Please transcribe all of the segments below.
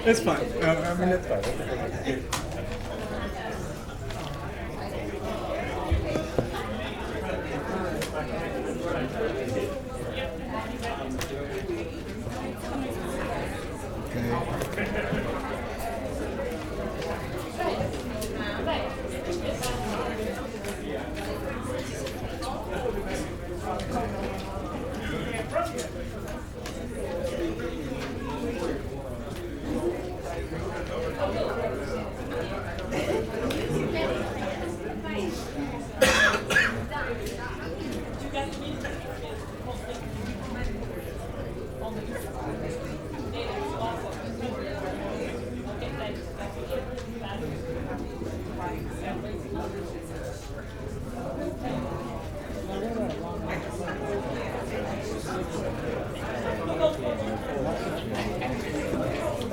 It's fine. I mean, it's fine.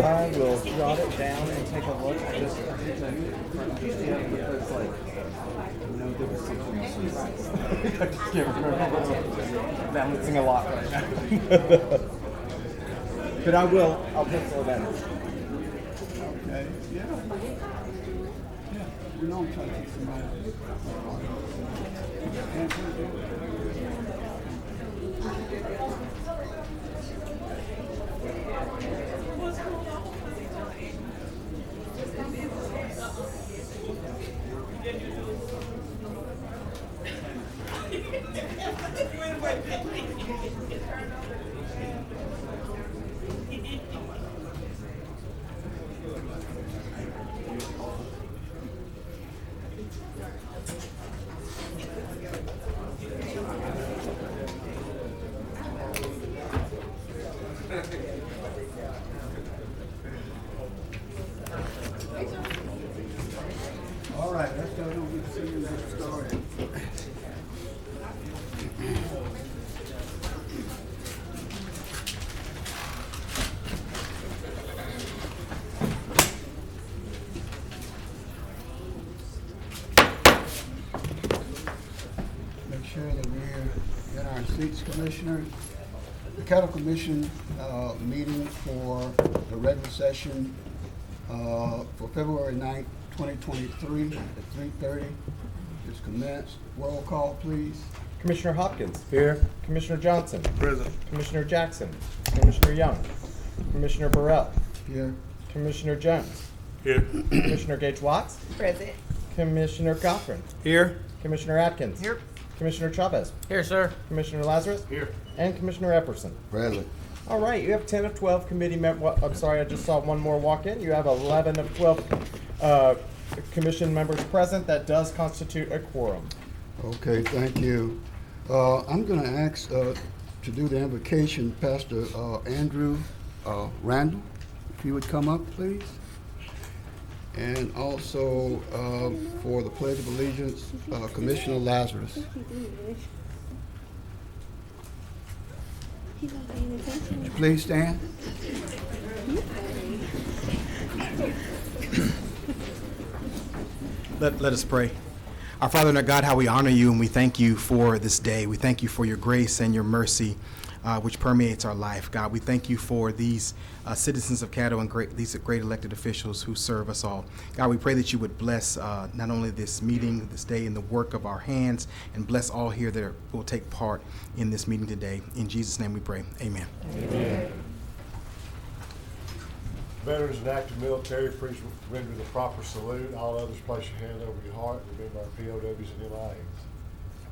I will jot it down and take a look. I just because like no difference. I just can't remember. Balancing a lot right now. But I'll pencil it in. Okay. Yeah. Yeah. We don't try to keep somebody. All right, let's go on with the and get started. Make sure that we're in our seats, Commissioners. The Cattle Commission meeting for the regular session for February 9th, 2023 at 3:30 is commenced. Roll call, please. Commissioner Hopkins. Here. Commissioner Johnson. Present. Commissioner Jackson. Commissioner Young. Commissioner Burrell. Here. Commissioner Jones. Here. Commissioner Gage Watts. Present. Commissioner Cochran. Here. Commissioner Atkins. Here. Commissioner Chavez. Here, sir. Commissioner Lazarus. Here. And Commissioner Epperson. Present. All right, you have 10 of 12 committee members. I'm sorry, I just saw one more walk in. You have 11 of 12 commission members present. That does constitute a quorum. Okay, thank you. I'm going to ask to do the invocation, Pastor Andrew Randall, if you would come up, please. And also for the Pledge of Allegiance, Commissioner Lazarus. Would you please stand? Let us pray. Our Father and our God, how we honor you and we thank you for this day. We thank you for your grace and your mercy, which permeates our life. God, we thank you for these citizens of Caddo and these great elected officials who serve us all. God, we pray that you would bless not only this meeting, this day, and the work of our hands, and bless all here that will take part in this meeting today. In Jesus' name we pray. Amen. Amen. Veterans and active military, please render the proper salute. All others, place your hand over your heart and remember our POWs and LIAs.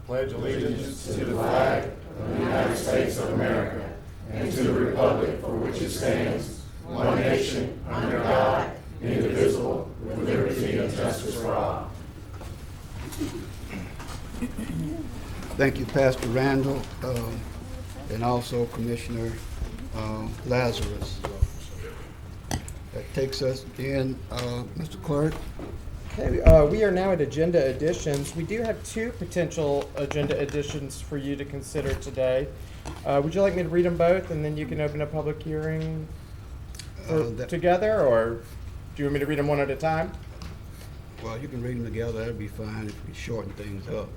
Pledge allegiance to the flag of the United States of America and to the republic for which it stands, one nation, under God, indivisible, with liberty and justice for all. Thank you, Pastor Randall, and also Commissioner Lazarus. That takes us in, Mr. Clerk. Okay, we are now at agenda additions. We do have 2 potential agenda additions for you to consider today. Would you like me to read them both and then you can open a public hearing together, or do you want me to read them one at a time? Well, you can read them together. That'd be fine if we shorten things up.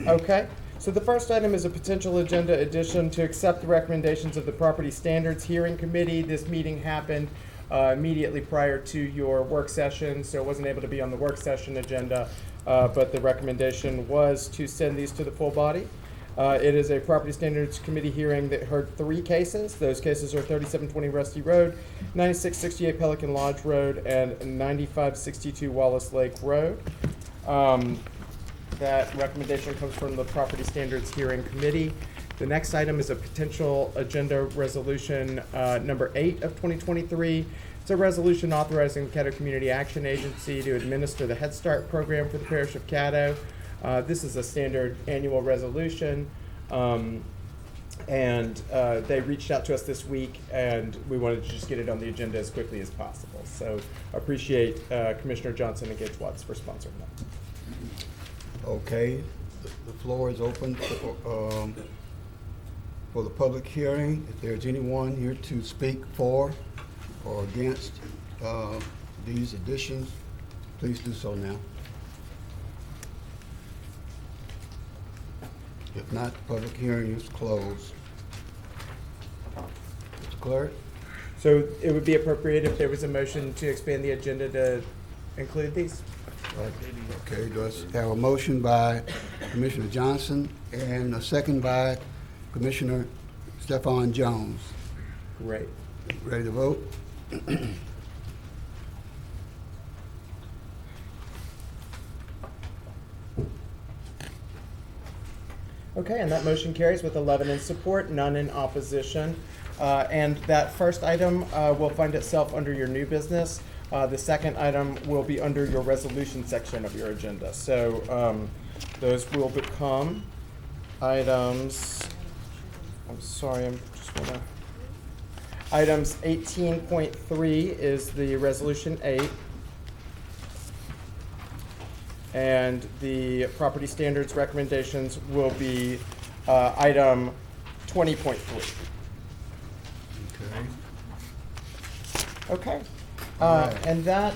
Okay. So the first item is a potential agenda addition to accept the recommendations of the Property Standards Hearing Committee. This meeting happened immediately prior to your work session, so it wasn't able to be on the work session agenda, but the recommendation was to send these to the full body. It is a Property Standards Committee hearing that heard 3 cases. Those cases are 3720 Rusty Road, 9668 Pelican Lodge Road, and 9562 Wallace Lake Road. That recommendation comes from the Property Standards Hearing Committee. The next item is a potential agenda resolution number 8 of 2023. It's a resolution authorizing the Caddo Community Action Agency to administer the Head Start program for the Parish of Caddo. This is a standard annual resolution, and they reached out to us this week, and we wanted to just get it on the agenda as quickly as possible. So I appreciate Commissioner Johnson and Gage Watts for sponsoring that. Okay, the floor is open for the public hearing. If there's anyone here to speak for or against these additions, please do so now. If not, the public hearing is closed. Mr. Clerk? So it would be appropriate if there was a motion to expand the agenda to include these? Okay, do I have a motion by Commissioner Johnson and a second by Commissioner Stephon Jones? Great. Ready to vote? Okay, and that motion carries with 11 in support, none in opposition. And that first item will find itself under your new business. The second item will be under your resolution section of your agenda. So those will become items, I'm sorry, I'm just wanna, items 18.3 is the resolution 8. And the property standards recommendations will be item 20.3. Okay. Okay. And that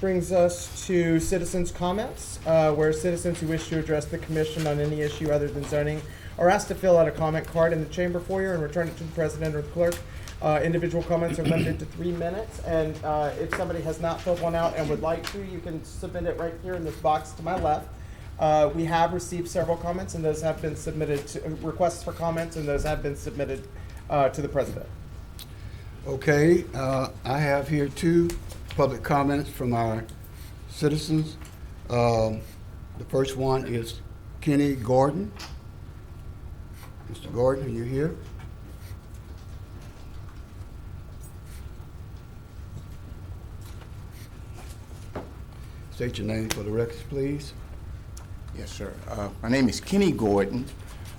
brings us to citizens' comments, where citizens who wish to address the commission on any issue other than zoning are asked to fill out a comment card in the chamber foyer and return it to the president or the clerk. Individual comments are limited to 3 minutes, and if somebody has not filled one out and would like to, you can submit it right here in this box to my left. We have received several comments, and those have been submitted to, requests for comments, and those have been submitted to the president. Okay, I have here 2 public comments from our citizens. The first one is Kenny Gordon. Mr. Gordon, are you here? State your name for the records, please. Yes, sir. My name is Kenny Gordon.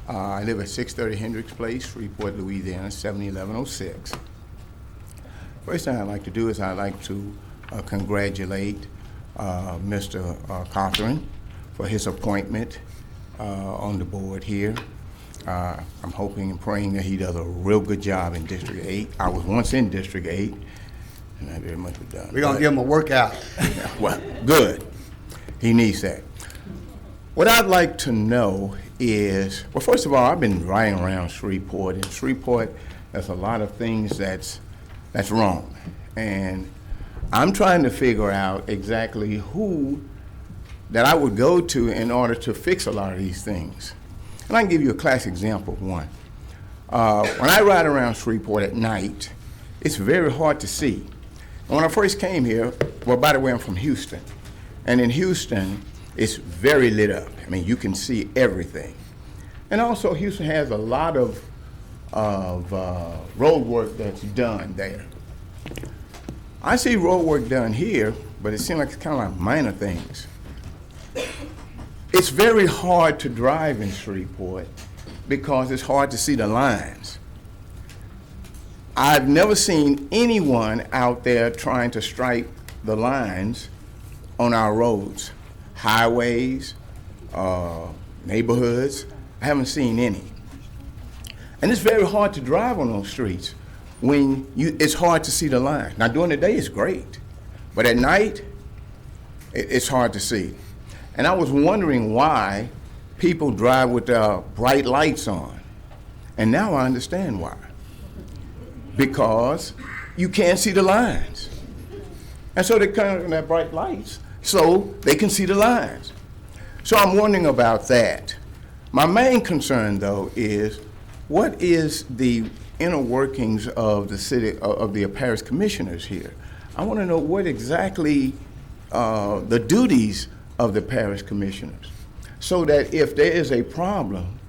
I live at 630 Hendricks Place, Shreveport, Louisiana, 71106. First thing I'd like to do is I'd like to congratulate Mr. Cochran for his appointment on the board here. I'm hoping and praying that he does a real good job in District 8. I was once in District 8, and I very much was done. We're gonna give him a workout. Well, good. He needs that. What I'd like to know is, well, first of all, I've been riding around Shreveport. In Shreveport, there's a lot of things that's wrong. And I'm trying to figure out exactly who that I would go to in order to fix a lot of these things. And I can give you a classic example of one. When I ride around Shreveport at night, it's very hard to see. And when I first came here, well, by the way, I'm from Houston. And in Houston, it's very lit up. I mean, you can see everything. And also, Houston has a lot of road work that's done there. I see road work done here, but it seems like it's kind of like minor things. It's very hard to drive in Shreveport because it's hard to see the lines. I've never seen anyone out there trying to stripe the lines on our roads, highways, neighborhoods. I haven't seen any. And it's very hard to drive on those streets when it's hard to see the line. Now, during the day, it's great, but at night, it's hard to see. And I was wondering why people drive with bright lights on. And now I understand why. Because you can't see the lines. And so they come in that bright lights so they can see the lines. So I'm wondering about that. My main concern, though, is what is the inner workings of the city, of the parish commissioners here? I want to know what exactly the duties of the parish commissioners, so that if there is a problem,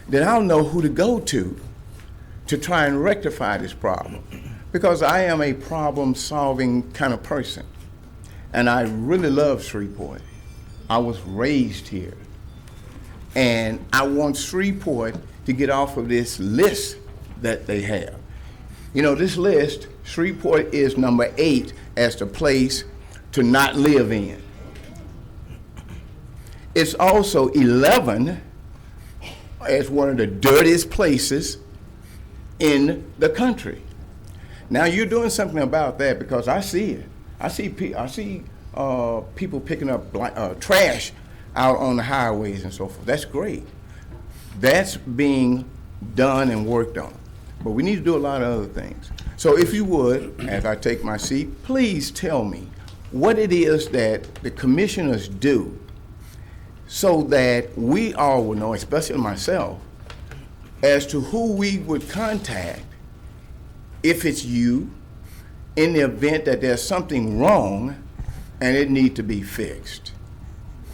then I'll know who to go to try and rectify this problem. Because I am a problem-solving kind of person, and I really love Shreveport. I was raised here, and I want Shreveport to get off of this list that they have. You know, this list, Shreveport is number 8 as the place to not live in. It's also 11 as one of the dirtiest places in the country. Now you're doing something about that, because I see it. I see people picking up trash out on the highways and so forth. That's great. That's being done and worked on. But we need to do a lot of other things. So if you would, as I take my seat, please tell me what it is that the commissioners do so that we all will know, especially myself, as to who we would contact if it's you, in the event that there's something wrong and it needs to be fixed.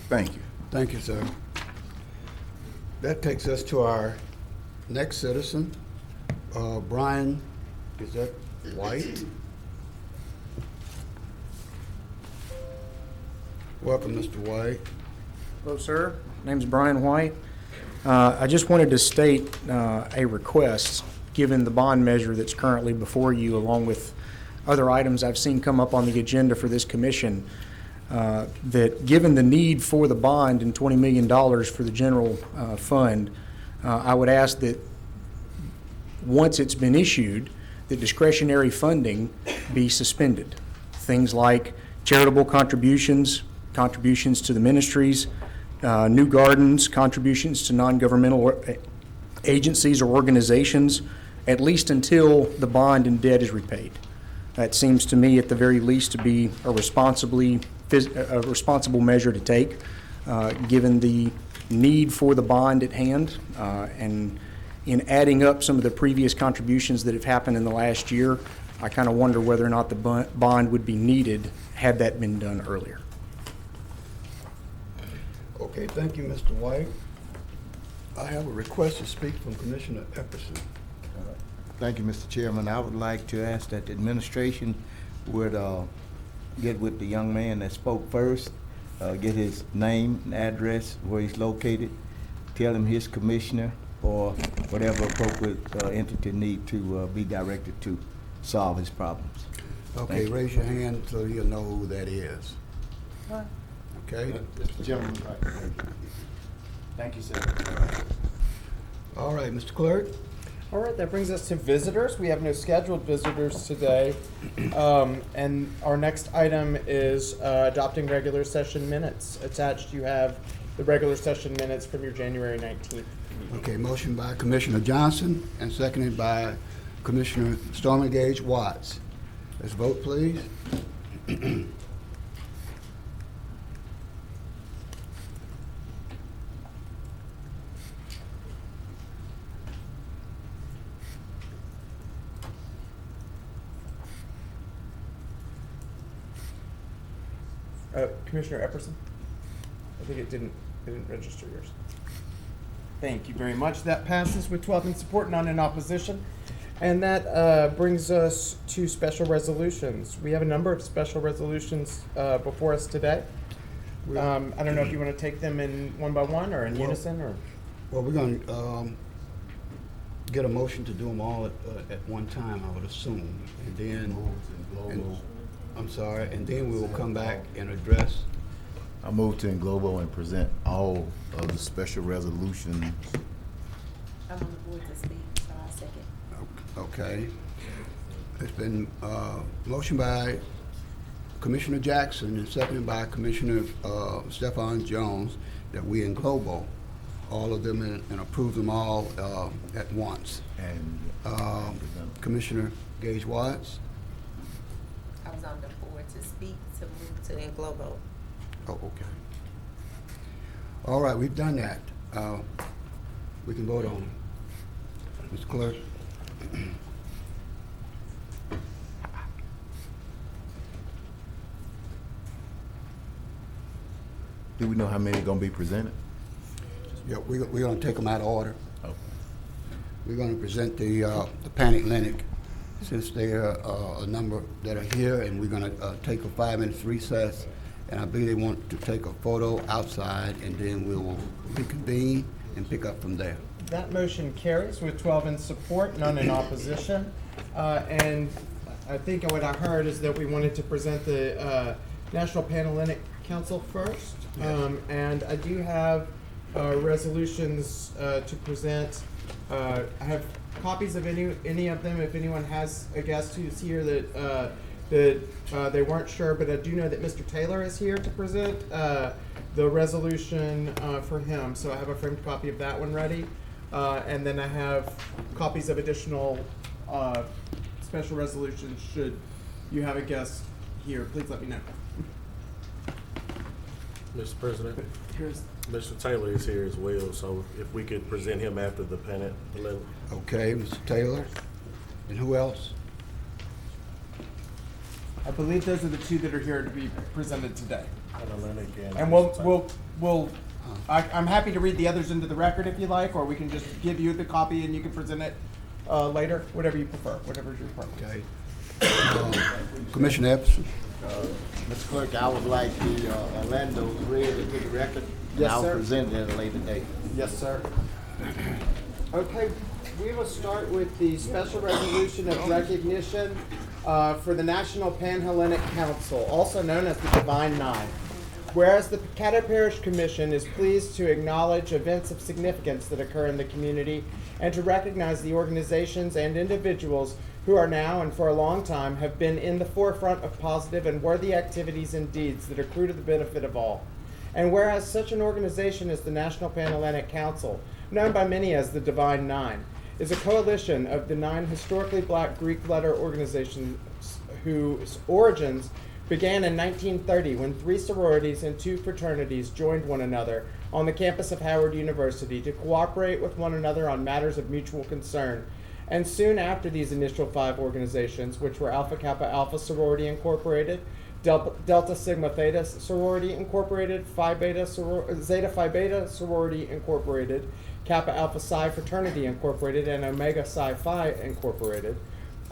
Thank you. Thank you, sir. That takes us to our next citizen, Brian, is that White? Welcome, Mr. White. Hello, sir. My name's Brian White. I just wanted to state a request, given the bond measure that's currently before you, along with other items I've seen come up on the agenda for this commission, that given the need for the bond and $20 million for the general fund, I would ask that once it's been issued, that discretionary funding be suspended. Things like charitable contributions, contributions to the ministries, new gardens, contributions to non-governmental agencies or organizations, at least until the bond and debt is repaid. That seems to me, at the very least, to be a responsible measure to take, given the need for the bond at hand, and in adding up some of the previous contributions that have happened in the last year, I kind of wonder whether or not the bond would be needed had that been done earlier. Okay, thank you, Mr. White. I have a request to speak from Commissioner Epperson. Thank you, Mr. Chairman. I would like to ask that the administration would get with the young man that spoke first get his name and address, where he's located, tell him his commissioner or whatever appropriate entity need to be directed to solve his problems. Okay, Thank you. raise your hand so he'll know who that is. Okay? Mr. Gentleman, Thank you, sir. All right, Mr. Clerk? All right, that brings us to visitors. We have no scheduled visitors today. And our next item is adopting regular session minutes. Attached, you have the regular session minutes from your January 19th. Okay, motion by Commissioner Johnson and seconded by Commissioner Stormy Gage Watts. Let's vote, please. Commissioner Epperson? I think it didn't register yours. Thank you very much. That passes with 12 in support, none in opposition. And that brings us to special resolutions. We have a number of special resolutions before us today. I don't know if you want to take them in one by one or in unison or. Well, we're going to get a motion to do them all at one time, I would assume. And then, I'm sorry, and then we will come back and address. I move to englobo and present all of the special resolutions. I'm on the board to speak, so I second. Okay. It's been motion by Commissioner Jackson and seconded by Commissioner Stephon Jones that we englobo all of them and approve them all at once. And Commissioner Gage Watts? I was on the board to speak, to move to englobo. Oh, okay. All right, we've done that. We can vote on it. Mr. Clerk? do we know how many gonna be presented? Yeah, we're gonna take them out of order. Okay. We're gonna present the Panic Clinic, since there are a number that are here, and we're gonna take a 5-minute recess. And I believe they want to take a photo outside, and then we will reconvene and pick up from there. That motion carries with 12 in support, none in opposition. And I think what I heard is that we wanted to present the National Panhellenic Council first. And I do have resolutions to present. I have copies of any of them if anyone has a guest who's here that they weren't sure, but I do know that Mr. Taylor is here to present the resolution for him. So I have a framed copy of that one ready. And then I have copies of additional special resolutions. Should you have a guest here, please let me know. Mr. President, Here's Mr. Taylor is here as well, so if we could present him after the panic. Okay, Mr. Taylor? And who else? I believe those are the two that are here to be presented today. Panhellenic And I'm happy to read the others into the record if you like, or we can just give you the copy and you can present it later, whatever you prefer, whatever's your preference. Okay. Commissioner Epperson? Mr. Clerk, I would like the Orlando's read into the record. Yes, and sir. I'll present it at a later date. Yes, sir. Okay, we will start with the special resolution of recognition for the National Panhellenic Council, also known as the Divine Nine. Whereas the Caddo Parish Commission is pleased to acknowledge events of significance that occur in the community and to recognize the organizations and individuals who are now and for a long time have been in the forefront of positive and worthy activities and deeds that accrue to the benefit of all. And whereas such an organization as the National Panhellenic Council, known by many as the Divine Nine, is a coalition of the 9 historically black Greek letter organizations whose origins began in 1930 when 3 sororities and 2 fraternities joined one another on the campus of Howard University to cooperate with one another on matters of mutual concern. And soon after these initial 5 organizations, which were Alpha Kappa Alpha Sorority Incorporated, Delta Sigma Theta Sorority Incorporated, Zeta Phi Beta Sorority Incorporated, Kappa Alpha Psi Fraternity Incorporated, and Omega Psi Phi Incorporated,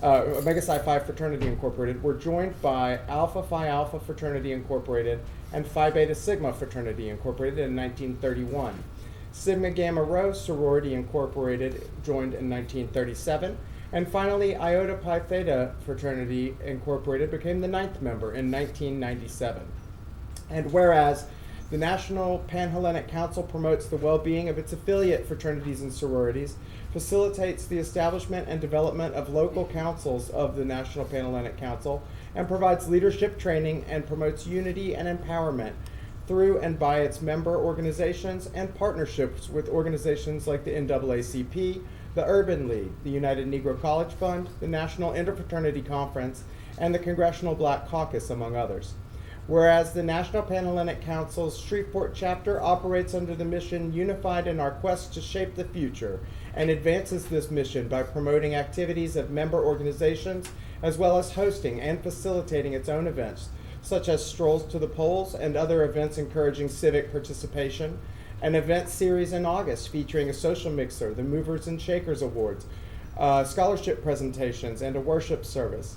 Omega Psi Phi Fraternity Incorporated, were joined by Alpha Phi Alpha Fraternity Incorporated and Phi Beta Sigma Fraternity Incorporated in 1931. Sigma Gamma Rho Sorority Incorporated joined in 1937. And finally, Iota Pi Theta Fraternity Incorporated became the 9th member in 1997. And whereas the National Panhellenic Council promotes the well-being of its affiliate fraternities and sororities, facilitates the establishment and development of local councils of the National Panhellenic Council, and provides leadership training and promotes unity and empowerment through and by its member organizations and partnerships with organizations like the NAACP, the Urban League, the United Negro College Fund, the National Interfraternity Conference, and the Congressional Black Caucus, among others. Whereas the National Panhellenic Council's Shreveport chapter operates under the mission Unified in Our Quest to Shape the Future, and advances this mission by promoting activities of member organizations, as well as hosting and facilitating its own events, such as strolls to the polls and other events encouraging civic participation, an event series in August featuring a social mixer, the Movers and Shakers Awards, scholarship presentations, and a worship service.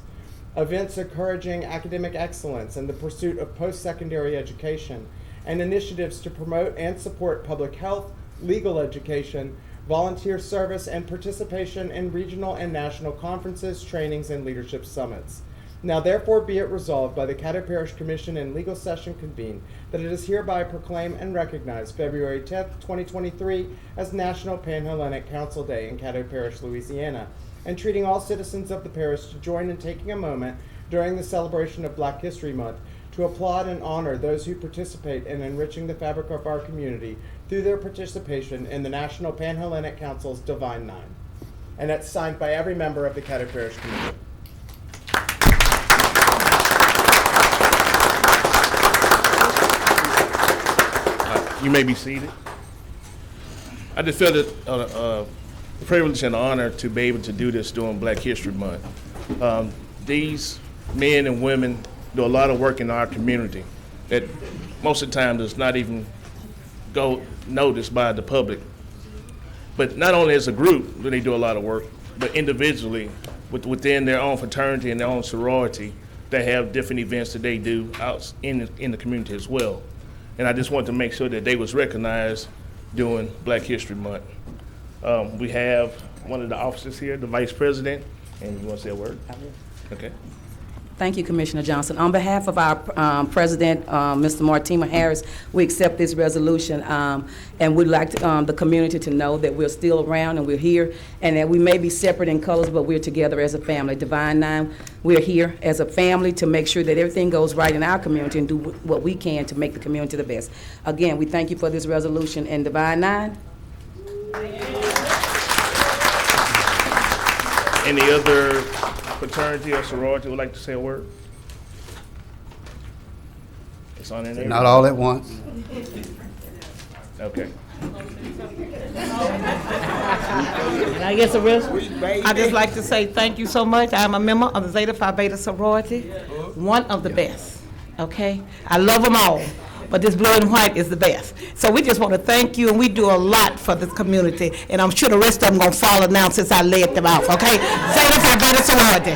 Events encouraging academic excellence and the pursuit of post-secondary education, and initiatives to promote and support public health, legal education, volunteer service, and participation in regional and national conferences, trainings, and leadership summits. Now therefore be it resolved by the Caddo Parish Commission in legal session convened that it is hereby proclaim and recognize February 10th, 2023 as National Panhellenic Council Day in Caddo Parish, Louisiana, and treating all citizens of the parish to join in taking a moment during the celebration of Black History Month to applaud and honor those who participate in enriching the fabric of our community through their participation in the National Panhellenic Council's Divine Nine. And that's signed by every member of the Caddo Parish Commission. You may be seated. I just feel it a privilege and honor to be able to do this during Black History Month. These men and women do a lot of work in our community that most of the time does not even go noticed by the public. But not only as a group do they do a lot of work, but individually within their own fraternity and their own sorority, they have different events that they do out in the community as well. And I just wanted to make sure that they was recognized during Black History Month. We have one of the officers here, the Vice President, and you want to say a word? I will. Okay. Thank you, Commissioner Johnson. On behalf of our President, Mr. Martima Harris, we accept this resolution, and we'd like the community to know that we're still around and we're here, and that we may be separate in colors, but we're together as a family. Divine Nine, we're here as a family to make sure that everything goes right in our community and do what we can to make the community the best. Again, we thank you for this resolution, and Divine Nine. Any other fraternity or sorority would like to say a word? It's on in there. Not all at once. Okay. I guess I'd just like to say thank you so much. I'm a member of the Zeta Phi Beta sorority, one of the best, okay? I love them all, but this blue and white is the best. So we just want to thank you, and we do a lot for this community, and I'm sure the rest of them going to follow now since I laid them out, okay? Zeta Phi Beta sorority.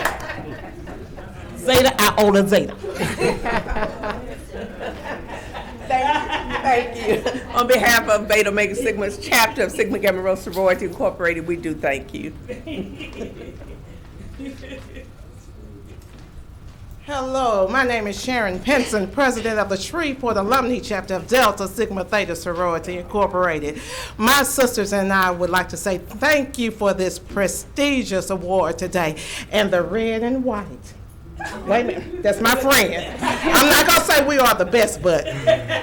Zeta Iota Zeta. Thank you. On behalf of Beta Omega Sigma's chapter of Sigma Gamma Rho Sorority Incorporated, we do thank you. Hello, my name is Sharon Penson, president of the Shreveport Alumni Chapter of Delta Sigma Theta Sorority Incorporated. My sisters and I would like to say thank you for this prestigious award today. And the red and white. Wait a minute, that's my friend. I'm not gonna say we are the best, but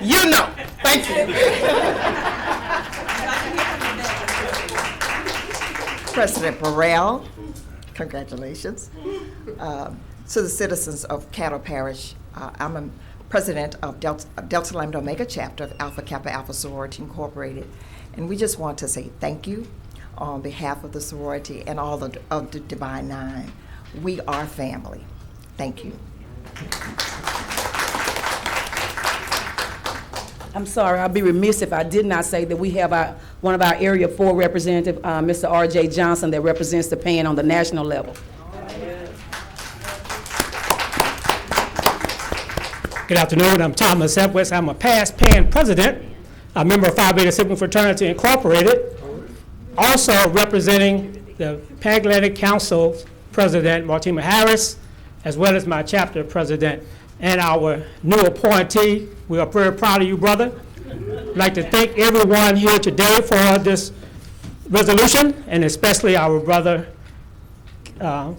you know. Thank you. President Burrell, congratulations. To the citizens of Caddo Parish, I'm a president of Delta Lambda Omega chapter of Alpha Kappa Alpha Sorority Incorporated. And we just want to say thank you on behalf of the sorority and all of the Divine Nine. We are family. Thank you. I'm sorry, I'll be remiss if I did not say that we have one of our Area 4 representative, Mr. R.J. Johnson, that represents the PAN on the national level. Good afternoon. I'm Thomas Epwitz. I'm a past PAN president, a member of Phi Beta Sigma Fraternity Incorporated, also representing the Pan Atlantic Council President Mortimer Harris, as well as my chapter president and our new appointee. We are very proud of you, brother. I'd like to thank everyone here today for this resolution, and especially our brother,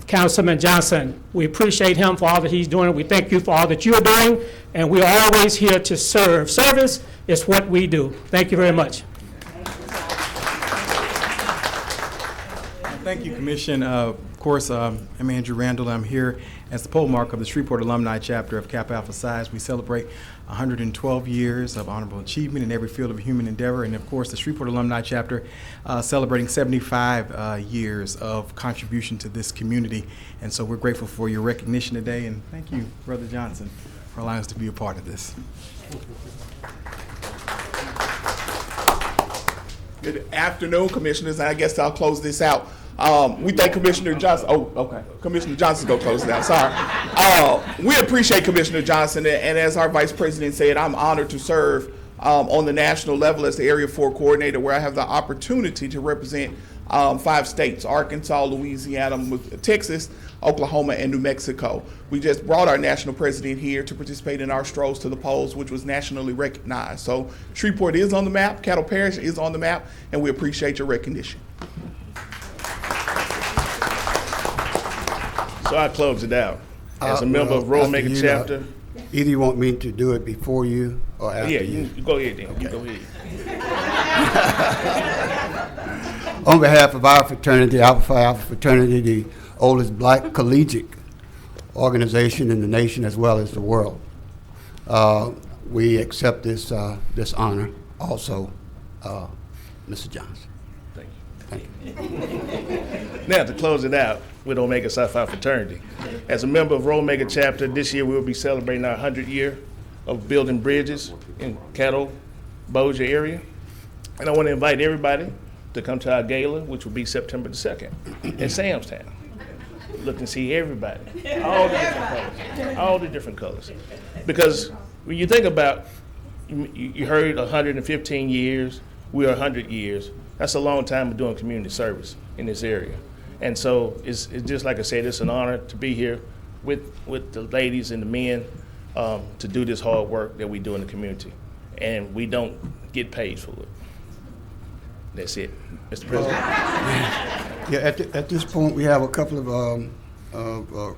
Councilman Johnson. We appreciate him for all that he's doing. We thank you for all that you're doing, and we're always here to serve. Service is what we do. Thank you very much. Thank you, Commission. Of course, I'm Andrew Randall. I'm here as the pole mark of the Shreveport Alumni Chapter of Kappa Alpha Psi. We celebrate 112 years of honorable achievement in every field of human endeavor, and of course, the Shreveport Alumni Chapter celebrating 75 years of contribution to this community. And so we're grateful for your recognition today, and thank you, Brother Johnson, for allowing us to be a part of this. Good afternoon, Commissioners, and I guess I'll close this out. We thank Commissioner Johnson. Oh, okay. Commissioner Johnson's going to close it out. Sorry. We appreciate Commissioner Johnson, and as our Vice President said, I'm honored to serve on the national level as the Area 4 Coordinator, where I have the opportunity to represent 5 states: Arkansas, Louisiana, Texas, Oklahoma, and New Mexico. We just brought our national president here to participate in our strolls to the polls, which was nationally recognized. So Shreveport is on the map, Caddo Parish is on the map, and we appreciate your recognition. So I close it out. As a member of Roll Maker Chapter. Either you want me to do it before you or after Yeah, you. you go ahead then. Okay. You go ahead. On behalf of our fraternity, Alpha Phi Alpha Fraternity, the oldest black collegiate organization in the nation as well as the world, we accept this this honor. Also, Mr. Johnson. Thank you. Now, to close it out with Omega Psi Phi Fraternity. As a member of Rho Omega Chapter, this year we will be celebrating our 100th year of building bridges in Caddo, Bossier area. And I want to invite everybody to come to our gala, which will be September the 2nd in Samstown. Look and see everybody, all the different colors, all the different colors. Because when you think about, you heard 115 years, we are 100 years. That's a long time of doing community service in this area. And so it's just like I said, it's an honor to be here with the ladies and the men to do this hard work that we do in the community. And we don't get paid for it. That's it, Mr. President. Yeah, at this point, we have a couple of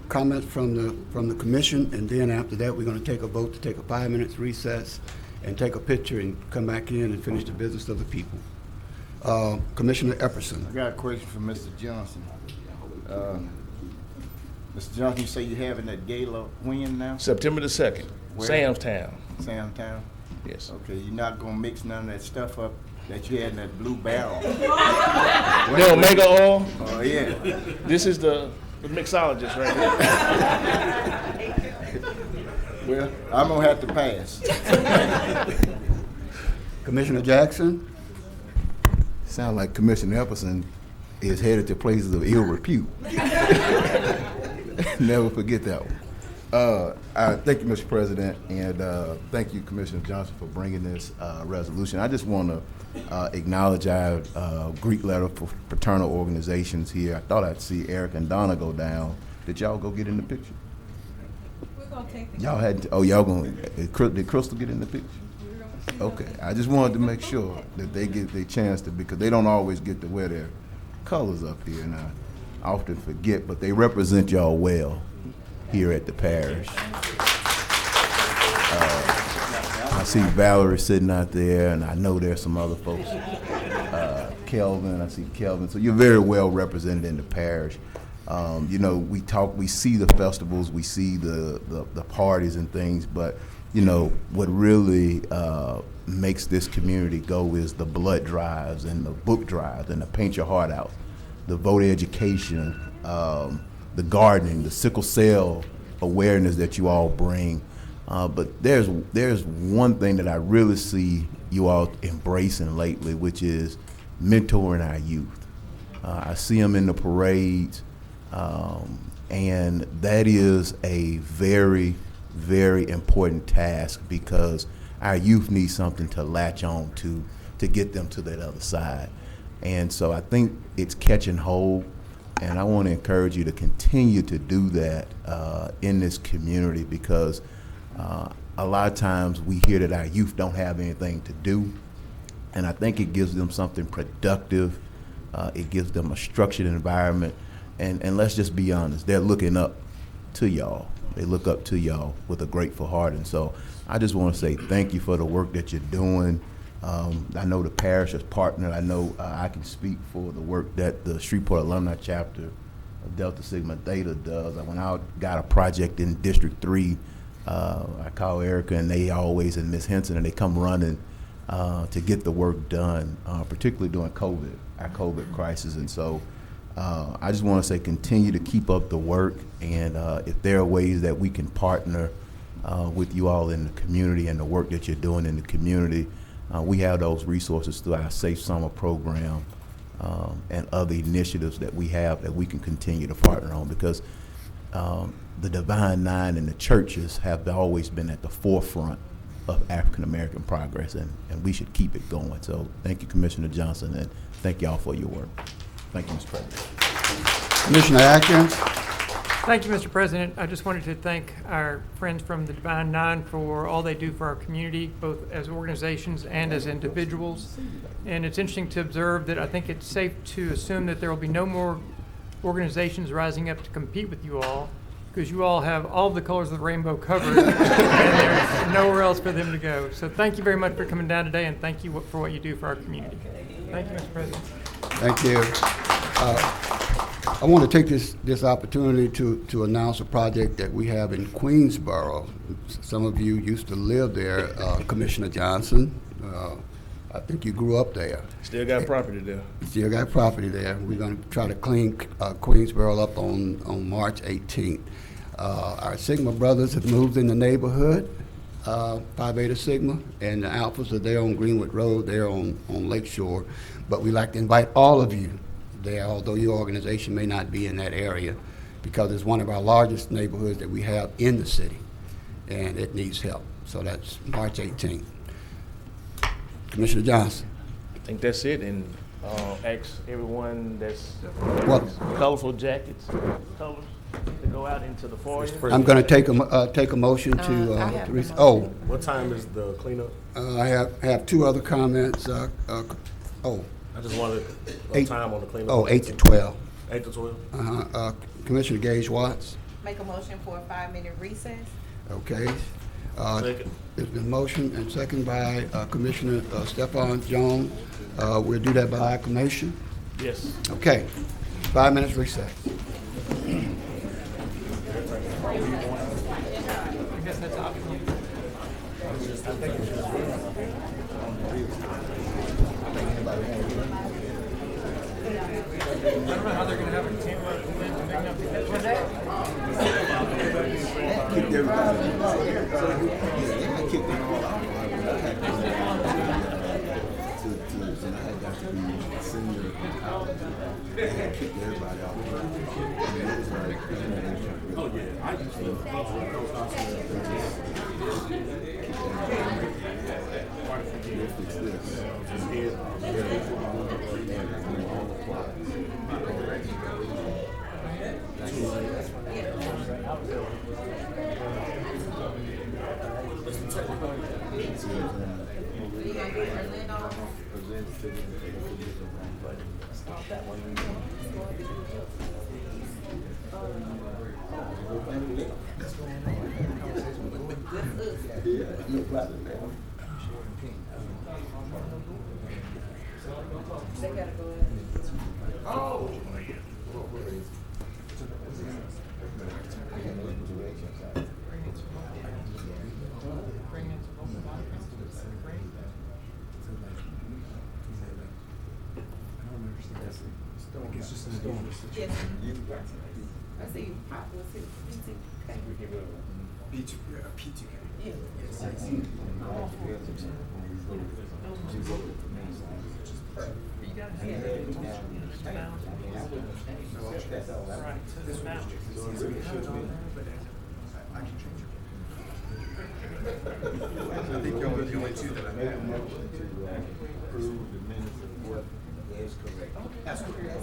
comments from the commission, and then after that, we're going to take a vote to take a 5 minutes recess and take a picture and come back in and finish the business of the people. Commissioner Epperson. I got a question for Mr. Johnson. Mr. Johnson, you say you having that gala when now? September the 2nd, Where? Samstown. Samstown? Yes. Okay, you're not gonna mix none of that stuff up that you had in that blue barrel? The Omega oil? Oh, yeah. This is the mixologist right here. Well, I'm gonna have to pass. Commissioner Jackson. Sound like Commissioner Epperson is headed to places of ill repute. Never forget that one. Thank you, Mr. President, and thank you, Commissioner Johnson, for bringing this resolution. I just want to acknowledge our Greek letter for fraternal organizations here. I thought I'd see Eric and Donna go down. Did y'all go get in the picture? We're gonna take the Y'all had, y'all going, did Crystal get in the picture? Okay, I just wanted to make sure that they get their chance to, because they don't always get to wear their colors up here, and I often forget, but they represent y'all well here at the parish. I see Valerie sitting out there, and I know there's some other folks. Kelvin, I see Kelvin. So you're very well represented in the parish. You know, we see the festivals, we see the parties and things, but you know, what really makes this community go is the blood drives and the book drives and the paint your heart out, the voter education, the gardening, the sickle cell awareness that you all bring. But there's one thing that I really see you all embracing lately, which is mentoring our youth. I see them in the parades, and that is a very very important task because our youth need something to latch on to get them to that other side. And so I think it's catching hold, and I want to encourage you to continue to do that in this community because a lot of times we hear that our youth don't have anything to do, and I think it gives them something productive. It gives them a structured environment, and let's just be honest, they're looking up to y'all. They look up to y'all with a grateful heart, and so I just want to say thank you for the work that you're doing. I know the parish is partnered. I know I can speak for the work that the Shreveport Alumni Chapter of Delta Sigma Theta does. When I got a project in District 3, I call Erica and they always, and Miss Henson, and they come running to get the work done, particularly during COVID, our COVID crisis. And so I just want to say continue to keep up the work, and if there are ways that we can partner with you all in the community and the work that you're doing in the community, we have those resources through our Safe Summer program and other initiatives that we have that we can continue to partner on, because the Divine Nine and the churches have always been at the forefront of African American progress, and we should keep it going. So thank you, Commissioner Johnson, and thank y'all for your work. Thank you, Mr. President. Commissioner Atkins. Thank you, Mr. President. I just wanted to thank our friends from the Divine Nine for all they do for our community, both as organizations and as individuals. And it's interesting to observe that I think it's safe to assume that there will be no more organizations rising up to compete with you all, because you all have all the colors of the rainbow covered and there's nowhere else for them to go. So thank you very much for coming down today, and thank you for what you do for our community. Thank you, Mr. President. Thank you. I want to take this opportunity to announce a project that we have in Queensboro. Some of you used to live there, Commissioner Johnson. I think you grew up there. Still got property there. Still got property there. We're going to try to clean Queensboro up on March 18th. Our Sigma brothers have moved in the neighborhood, Phi Beta Sigma, and the Alphas are there on Greenwood Road, there on Lakeshore. But we'd like to invite all of you there, although your organization may not be in that area, because it's one of our largest neighborhoods that we have in the city, and it needs help. So that's March 18th. Commissioner Johnson. I think that's it, and ask everyone that's What? colorful jackets, colors, to go out into the foyer. I'm going to take a motion to. Oh, What time is the cleanup? I have two other comments. I just wanted a 8 time on the cleanup. Oh, 8 to 12. 8 to 12? Commissioner Gage Watts. Make a motion for a 5-minute recess. Okay. Second. It's been motioned and seconded by Commissioner Stephon Jones. We'll do that by acclamation. Yes. Okay. 5 minutes recess. I guess that's optional. I don't know how they're going to have a team big enough to catch Yes. I see you. Make a motion to approve the minutes of what is correct. That's correct.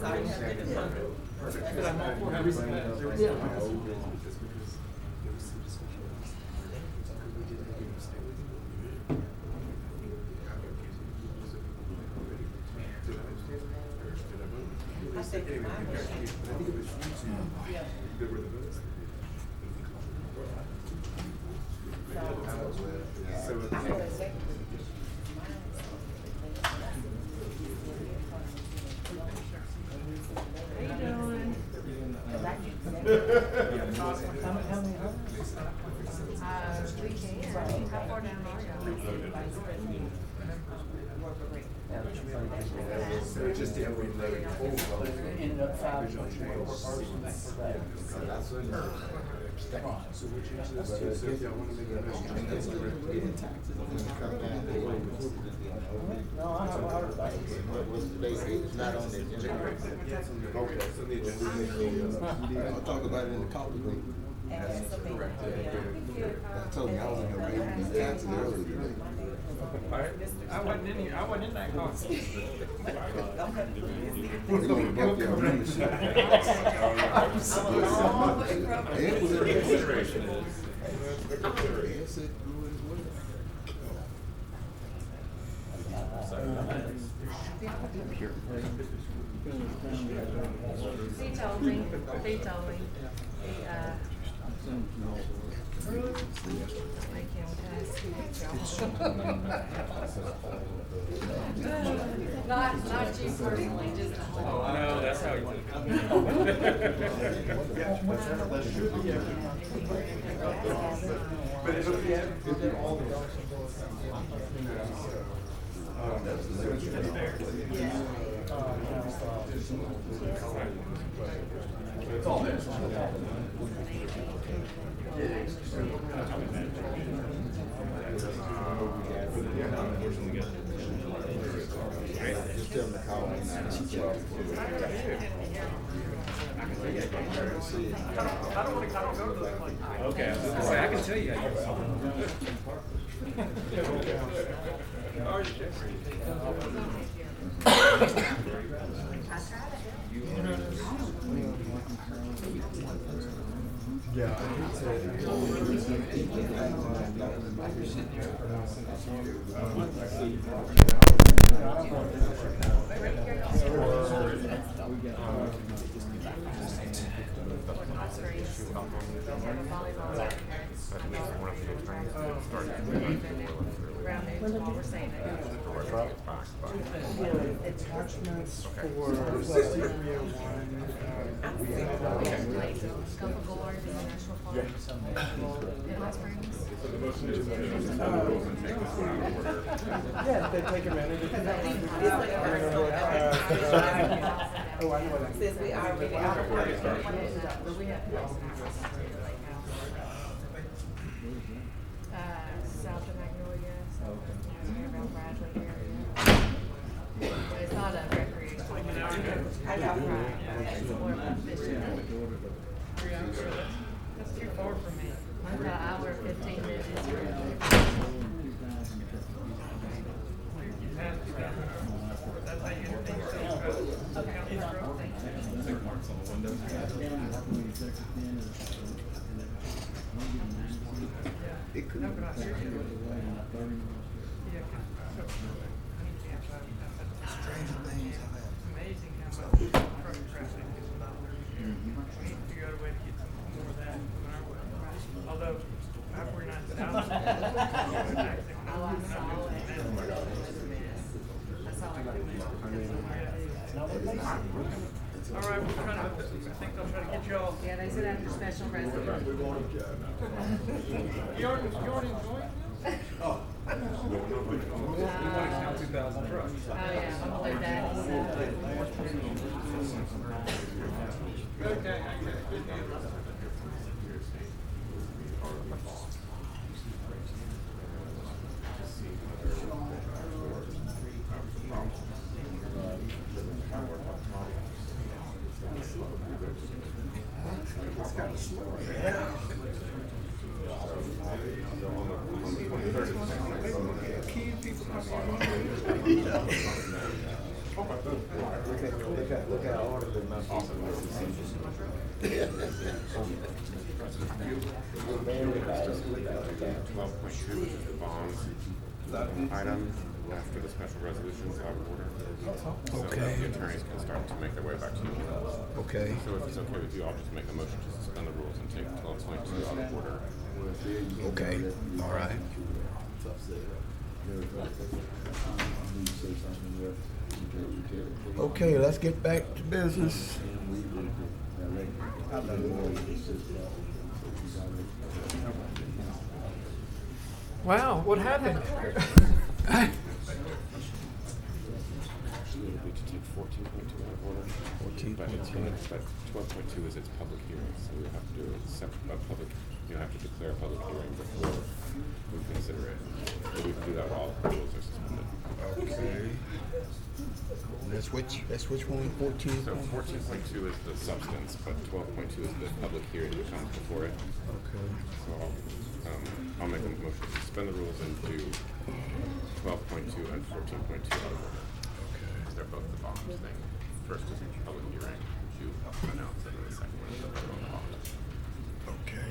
I'll talk about it in the coffee break. I told you I was in here making these taxes earlier today. I wasn't in that conference. They're gonna revoke your membership. It was in consideration. Yes, it grew as well. He told me. Not you personally, just the whole. No, that's how you want Just tell them to call me now. I don't want to go to those places. Okay, I was gonna say, I can tell you how Attachments for yeah, they take a minute. Oh, I know what that Since we already South of Magnolia, around Bradley area. But it's not a recreational. I got it's more of a fishing. That's too far from me. About an hour, 15 minutes. That's how you get things. It could. Amazing how much truck traffic is about there. We need to figure out a way to get some more of that coming our way. Although, we're not down. All right, we're trying to, I think they'll try to get y'all. Yeah, they said after special resolution. You already enjoying this? Oh. We want to count 2,000 trucks. Oh, yeah, I'm gonna do that. Okay. Look at our order. Item after the special resolutions out of order. So Okay. the attorneys can start to make their way back to you. Okay. So if it's okay with you, I'll just make a motion to suspend the rules and take 12.2 out of order. Okay, all right. Okay, let's get back to business. Wow, what happened? Actually, it would be to take 14.2 out of order. 14.2. But 12.2 is its public hearing, so we have to do a separate public, you have to declare a public hearing before we consider it. So we can do that while the rules are suspended. Okay. Let's switch one, 14. So 14.2 is the substance, but 12.2 is the public hearing that comes before it. Okay. So I'll make a motion to suspend the rules and do 12.2 and 14.2 out of order. Okay. They're both the bonds thing. First is the public hearing, which you announced, and then the second one is the vote on the bonds. Okay.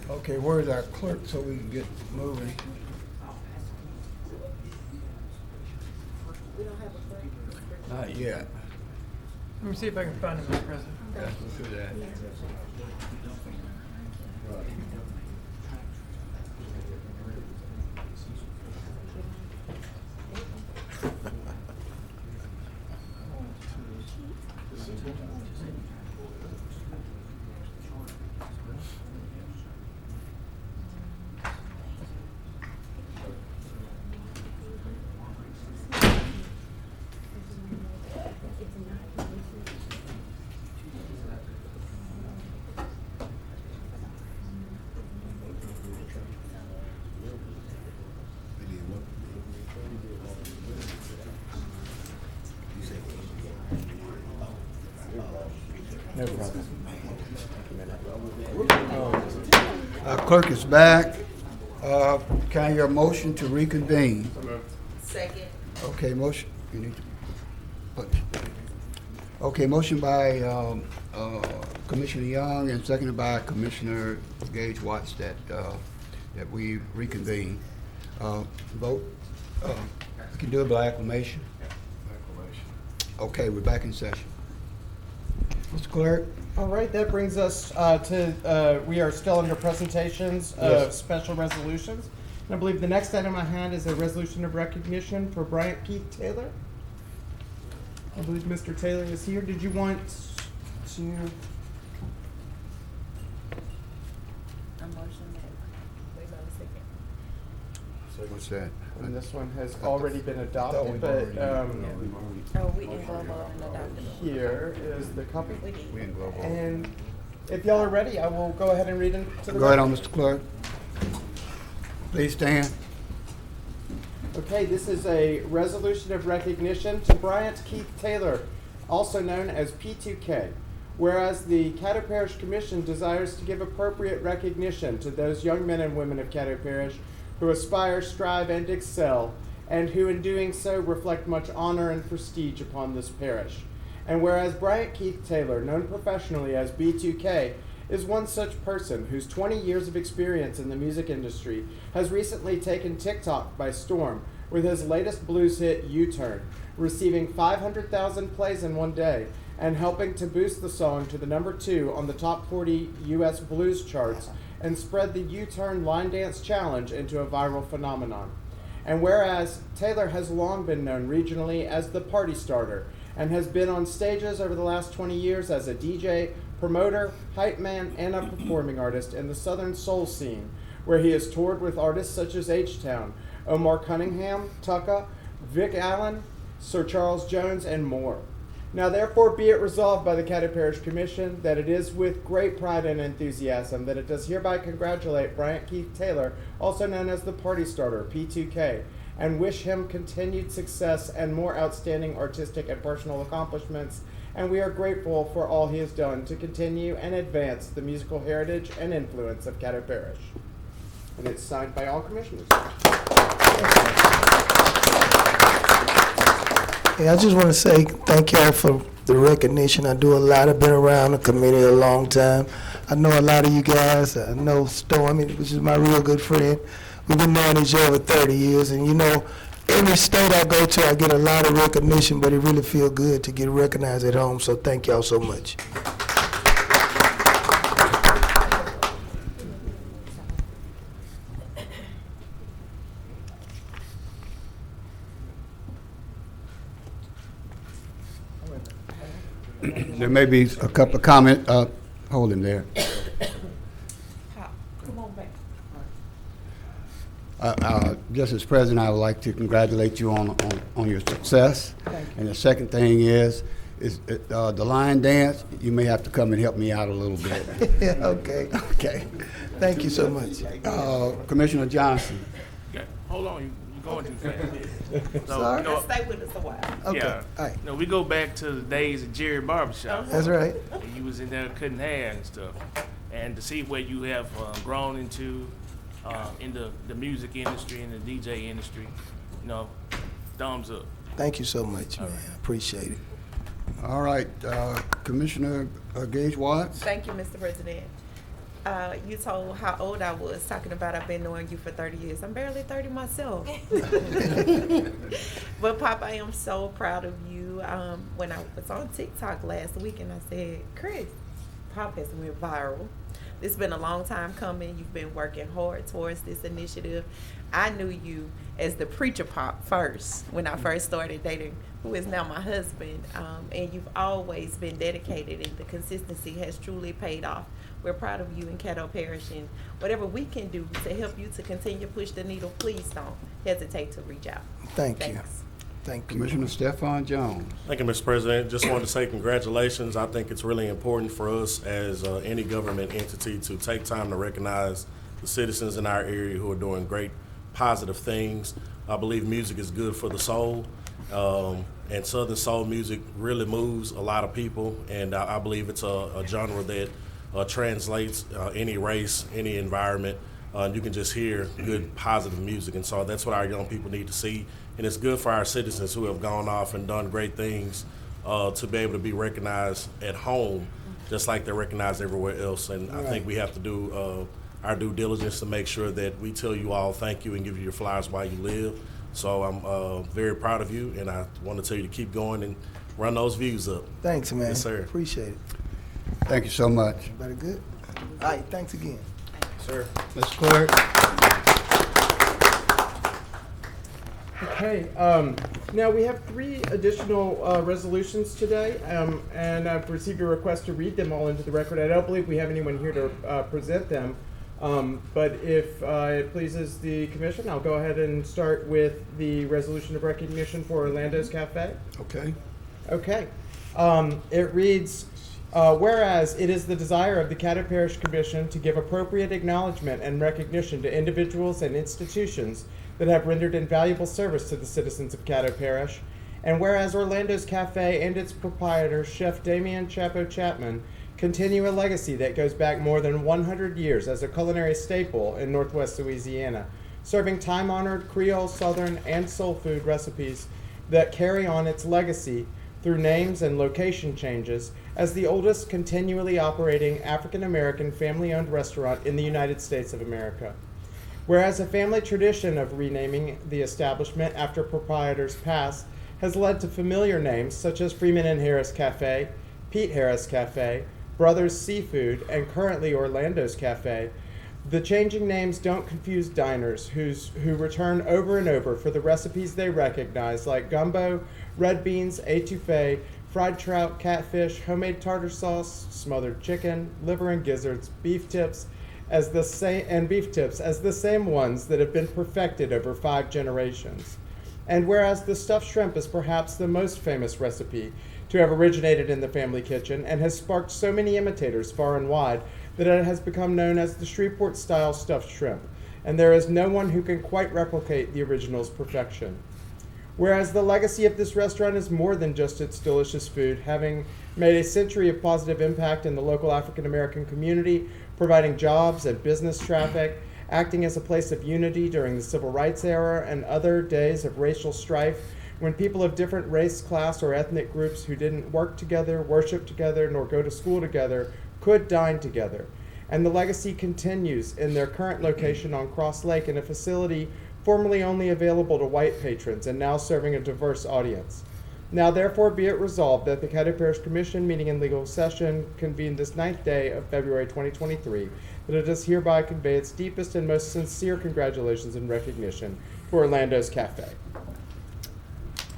Okay, where's our clerk so we can get moving? Not yet. Let me see if I can find him, Mr. President. Yeah, let's do that. No problem. Our clerk is back. Can I hear a motion to reconvene? Second. Okay, motion, you need to put, okay, motion by Commissioner Young and seconded by Commissioner Gage Watts that we reconvene. Vote, we can do it by acclamation. Okay, we're back in session. Mr. Clerk? All right, that brings us we are still under presentations of Yes. special resolutions. And I believe the next item I had is a resolution of recognition for Bryant Keith Taylor. I believe Mr. Taylor is here. Did you want to? What's that? And this one has already been we'd adopted, but already- Oh, we didn't go over and adopt it. here is the copy. We did. We didn't go over. And if y'all are ready, I will go ahead and read it to the Go ahead record. on, Mr. Clerk. Please stand. Okay, this is a resolution of recognition to Bryant Keith Taylor, also known as P2K. Whereas the Caddo Parish Commission desires to give appropriate recognition to those young men and women of Caddo Parish who aspire, strive, and excel, and who in doing so reflect much honor and prestige upon this parish. And whereas Bryant Keith Taylor, known professionally as B2K, is one such person whose 20 years of experience in the music industry has recently taken TikTok by storm with his latest blues hit, U-Turn, receiving 500,000 plays in one day and helping to boost the song to the #2 on the top 40 U.S. blues charts and spread the U-Turn line dance challenge into a viral phenomenon. And whereas Taylor has long been known regionally as the party starter and has been on stages over the last 20 years as a DJ, promoter, hype man, and a performing artist in the Southern Soul scene, where he has toured with artists such as H-Town, Omar Cunningham, Tucka, Vic Allen, Sir Charles Jones, and more. Now therefore be it resolved by the Caddo Parish Commission that it is with great pride and enthusiasm that it does hereby congratulate Bryant Keith Taylor, also known as the Party Starter, P2K, and wish him continued success and more outstanding artistic and personal accomplishments, and we are grateful for all he has done to continue and advance the musical heritage and influence of Caddo Parish. And it's signed by all commissioners. Yeah, I just want to say thank y'all for the recognition. I do a lot. I've been around the committee a long time. I know a lot of you guys. I know Stormy, which is my real good friend. We've been knowing each other 30 years, and you know, every state I go to, I get a lot of recognition, but it really feels good to get recognized at home, so thank y'all so much. There may be a couple of comments. Hold him there. Come on back. Just as president, I would like to congratulate you on your success. Thank you. And the second thing is the line dance. You may have to come and help me out a little bit. Yeah, okay. Okay. Thank you so much. Commissioner Johnson. Okay, hold on, you're going too fast. So, Sorry? you know, Stay with us a while. Okay, yeah, all right. you know, we go back to the days of Jerry Barbershop. That's right. And you was in there cutting hair and stuff. And to see where you have grown into in the music industry and the DJ industry, you know, thumbs up. Thank you so much, man. I appreciate it. All right, Commissioner Gage Watts. Thank you, Mr. President. You told how old I was, talking about I've been knowing you for 30 years. I'm barely 30 myself. But Papa, I am so proud of you. When I was on TikTok last week and I said, Chris, Pop has went viral. This has been a long time coming. You've been working hard towards this initiative. I knew you as the preacher Pop first when I first started dating, who is now my husband. And you've always been dedicated, and the consistency has truly paid off. We're proud of you in Caddo Parish, and whatever we can do to help you to continue to push the needle, please don't hesitate to reach out. Thank you. Thanks. Thank you. Commissioner Stephon Jones. Thank you, Mr. President. Just wanted to say congratulations. I think it's really important for us as any government entity to take time to recognize the citizens in our area who are doing great, positive things. I believe music is good for the soul, and Southern soul music really moves a lot of people, and I believe it's a genre that translates any race, any environment. You can just hear good, positive music, and so that's what our young people need to see. And it's good for our citizens who have gone off and done great things to be able to be recognized at home, just like they're recognized everywhere else. And I think we have to do our due diligence to make sure that we tell you all thank you and give you your flowers while you live. So I'm very proud of you, and I want to tell you to keep going and run those views up. Thanks, man. Yes, sir. Appreciate it. Thank you so much. Everybody good? All right, thanks again. Sir. Mr. Clerk. Okay, now we have 3 additional resolutions today, and I've received a request to read them all into the record. I don't believe we have anyone here to present them, but if it pleases the commission, I'll go ahead and start with the resolution of recognition for Orlando's Cafe. Okay. Okay. It reads, whereas it is the desire of the Caddo Parish Commission to give appropriate acknowledgement and recognition to individuals and institutions that have rendered invaluable service to the citizens of Caddo Parish, and whereas Orlando's Cafe and its proprietor, Chef Damian Chapo Chapman, continue a legacy that goes back more than 100 years as a culinary staple in Northwest Louisiana, serving time-honored Creole, Southern, and soul food recipes that carry on its legacy through names and location changes as the oldest continually operating African-American family-owned restaurant in the United States of America. Whereas a family tradition of renaming the establishment after proprietors past has led to familiar names such as Freeman and Harris Cafe, Pete Harris Cafe, Brothers Seafood, and currently Orlando's Cafe, the changing names don't confuse diners who return over and over for the recipes they recognize, like gumbo, red beans, etouffee, fried trout, catfish, homemade tartar sauce, smothered chicken, liver and gizzards, beef tips as the same ones that have been perfected over 5 generations. And whereas the stuffed shrimp is perhaps the most famous recipe to have originated in the family kitchen and has sparked so many imitators far and wide that it has become known as the Shreveport-style stuffed shrimp, and there is no one who can quite replicate the original's perfection. Whereas the legacy of this restaurant is more than just its delicious food, having made a century of positive impact in the local African American community, providing jobs and business traffic, acting as a place of unity during the Civil Rights era and other days of racial strife, when people of different race, class, or ethnic groups who didn't work together, worship together, nor go to school together could dine together. And the legacy continues in their current location on Cross Lake in a facility formerly only available to white patrons and now serving a diverse audience. Now therefore be it resolved that the Caddo Parish Commission meeting in legal session convened this 9th day of February 2023, that it does hereby convey its deepest and most sincere congratulations and recognition for Orlando's Cafe.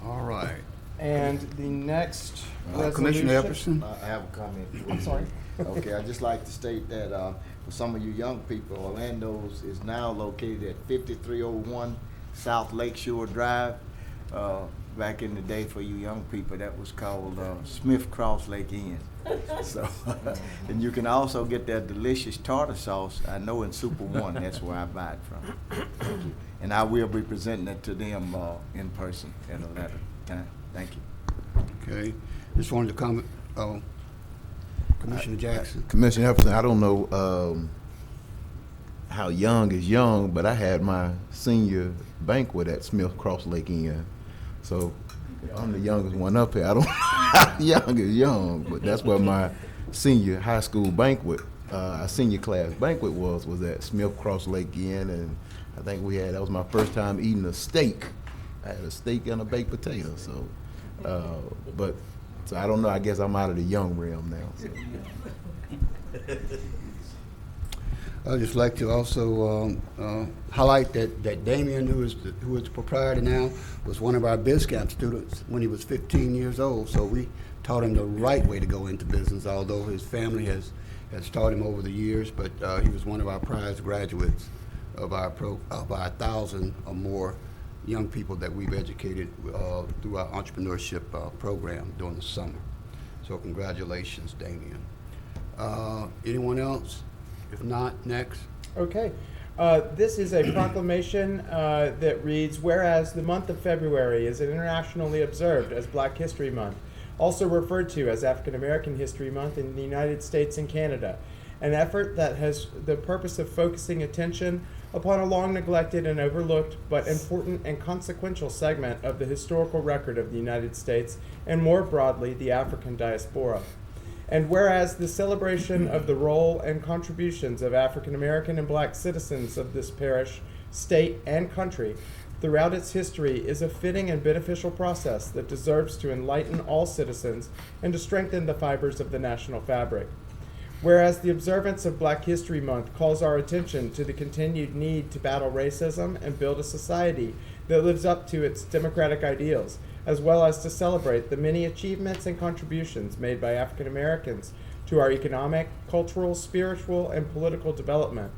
All right. And the next Commissioner resolution. Epperson? I have a comment. I'm sorry. Okay, I'd just like to state that for some of you young people, Orlando's is now located at 5301 South Lakeshore Drive. Back in the day, for you young people, that was called Smith Cross Lake Inn. So, and you can also get that delicious tartar sauce. I know in Super One, that's where I buy it from. And I will be presenting it to them in person at a later time. Thank you. Okay. Just wanted to comment. Commissioner Jackson. Commissioner Epperson, I don't know how young is young, but I had my senior banquet at Smith Cross Lake Inn. So I'm the youngest one up here. I don't know how young is young, but that's where my senior high school banquet, our senior class banquet was at Smith Cross Lake Inn, and I think that was my first time eating a steak. I had a steak and a baked potato. So, so I don't know. I guess I'm out of the young realm now. So. I'd just like to also highlight that Damien, who is the proprietor now, was one of our BizCamp students when he was 15 years old. So we taught him the right way to go into business, although his family has taught him over the years. But he was one of our prize graduates of our 1,000 or more young people that we've educated through our entrepreneurship program during the summer. So congratulations, Damien. Anyone else? If not, next. Okay. This is a proclamation that reads, whereas the month of February is internationally observed as Black History Month, also referred to as African American History Month in the United States and Canada, an effort that has the purpose of focusing attention upon a long neglected and overlooked but important and consequential segment of the historical record of the United States and more broadly the African diaspora. And whereas the celebration of the role and contributions of African American and Black citizens of this parish, state, and country throughout its history is a fitting and beneficial process that deserves to enlighten all citizens and to strengthen the fibers of the national fabric. Whereas the observance of Black History Month calls our attention to the continued need to battle racism and build a society that lives up to its democratic ideals, as well as to celebrate the many achievements and contributions made by African Americans to our economic, cultural, spiritual, and political development.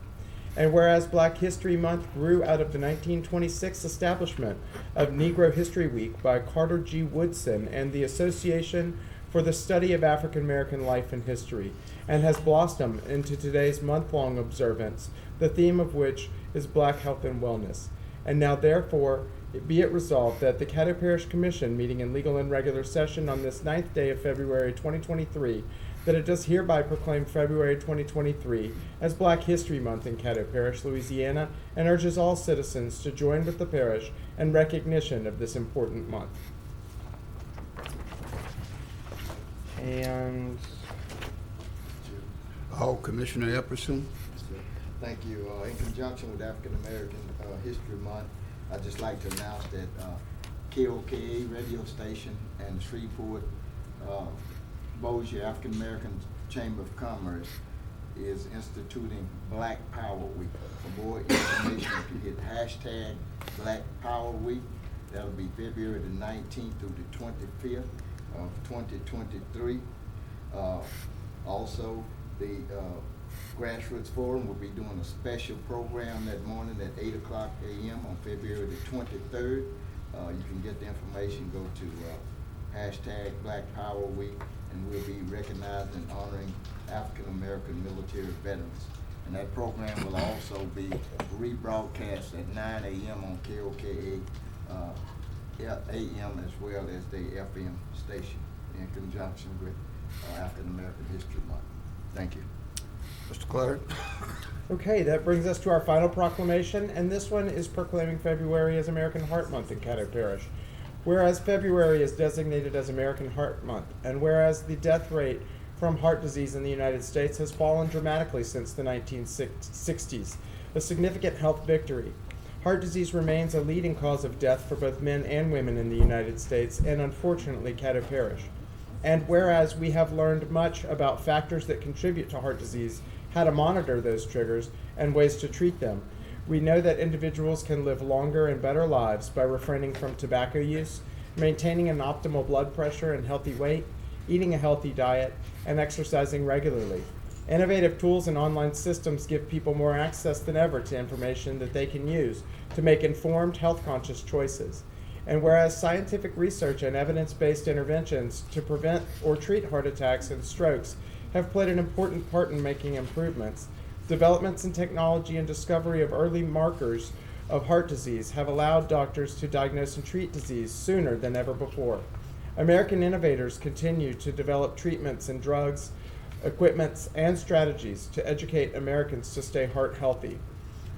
And whereas Black History Month grew out of the 1926 establishment of Negro History Week by Carter G. Woodson and the Association for the Study of African American Life and History, and has blossomed into today's month-long observance, the theme of which is Black Health and Wellness. And now therefore, be it resolved that the Caddo Parish Commission meeting in legal and regular session on this 9th day of February 2023, that it does hereby proclaim February 2023 as Black History Month in Caddo Parish, Louisiana, and urges all citizens to join with the parish in recognition of this important month. And Commissioner Epperson. Thank you. In conjunction with African American History Month, I'd just like to announce that KOKA radio station and Shreveport Bossier African American Chamber of Commerce is instituting Black Power Week. For more information, if you hit hashtag Black Power Week, that'll be February the 19th through the 25th of 2023. Also, the Grassroots Forum will be doing a special program that morning at 8 o'clock a.m. on February the 23rd. You can get the information, go to hashtag Black Power Week, and we'll be recognizing and honoring African American military veterans. And that program will also be rebroadcast at 9 a.m. on KOKA AM as well as the FM station in conjunction with African American History Month. Thank you. Mr. Clerk? Okay, that brings us to our final proclamation, and this one is proclaiming February as American Heart Month in Caddo Parish. Whereas February is designated as American Heart Month, and whereas the death rate from heart disease in the United States has fallen dramatically since the 1960s, a significant health victory. Heart disease remains a leading cause of death for both men and women in the United States, and unfortunately Caddo Parish. And whereas we have learned much about factors that contribute to heart disease, how to monitor those triggers, and ways to treat them, we know that individuals can live longer and better lives by refraining from tobacco use, maintaining an optimal blood pressure and healthy weight, eating a healthy diet, and exercising regularly. Innovative tools and online systems give people more access than ever to information that they can use to make informed, health-conscious choices. And whereas scientific research and evidence-based interventions to prevent or treat heart attacks and strokes have played an important part in making improvements, developments in technology and discovery of early markers of heart disease have allowed doctors to diagnose and treat disease sooner than ever before. American innovators continue to develop treatments and drugs, equipments, and strategies to educate Americans to stay heart healthy.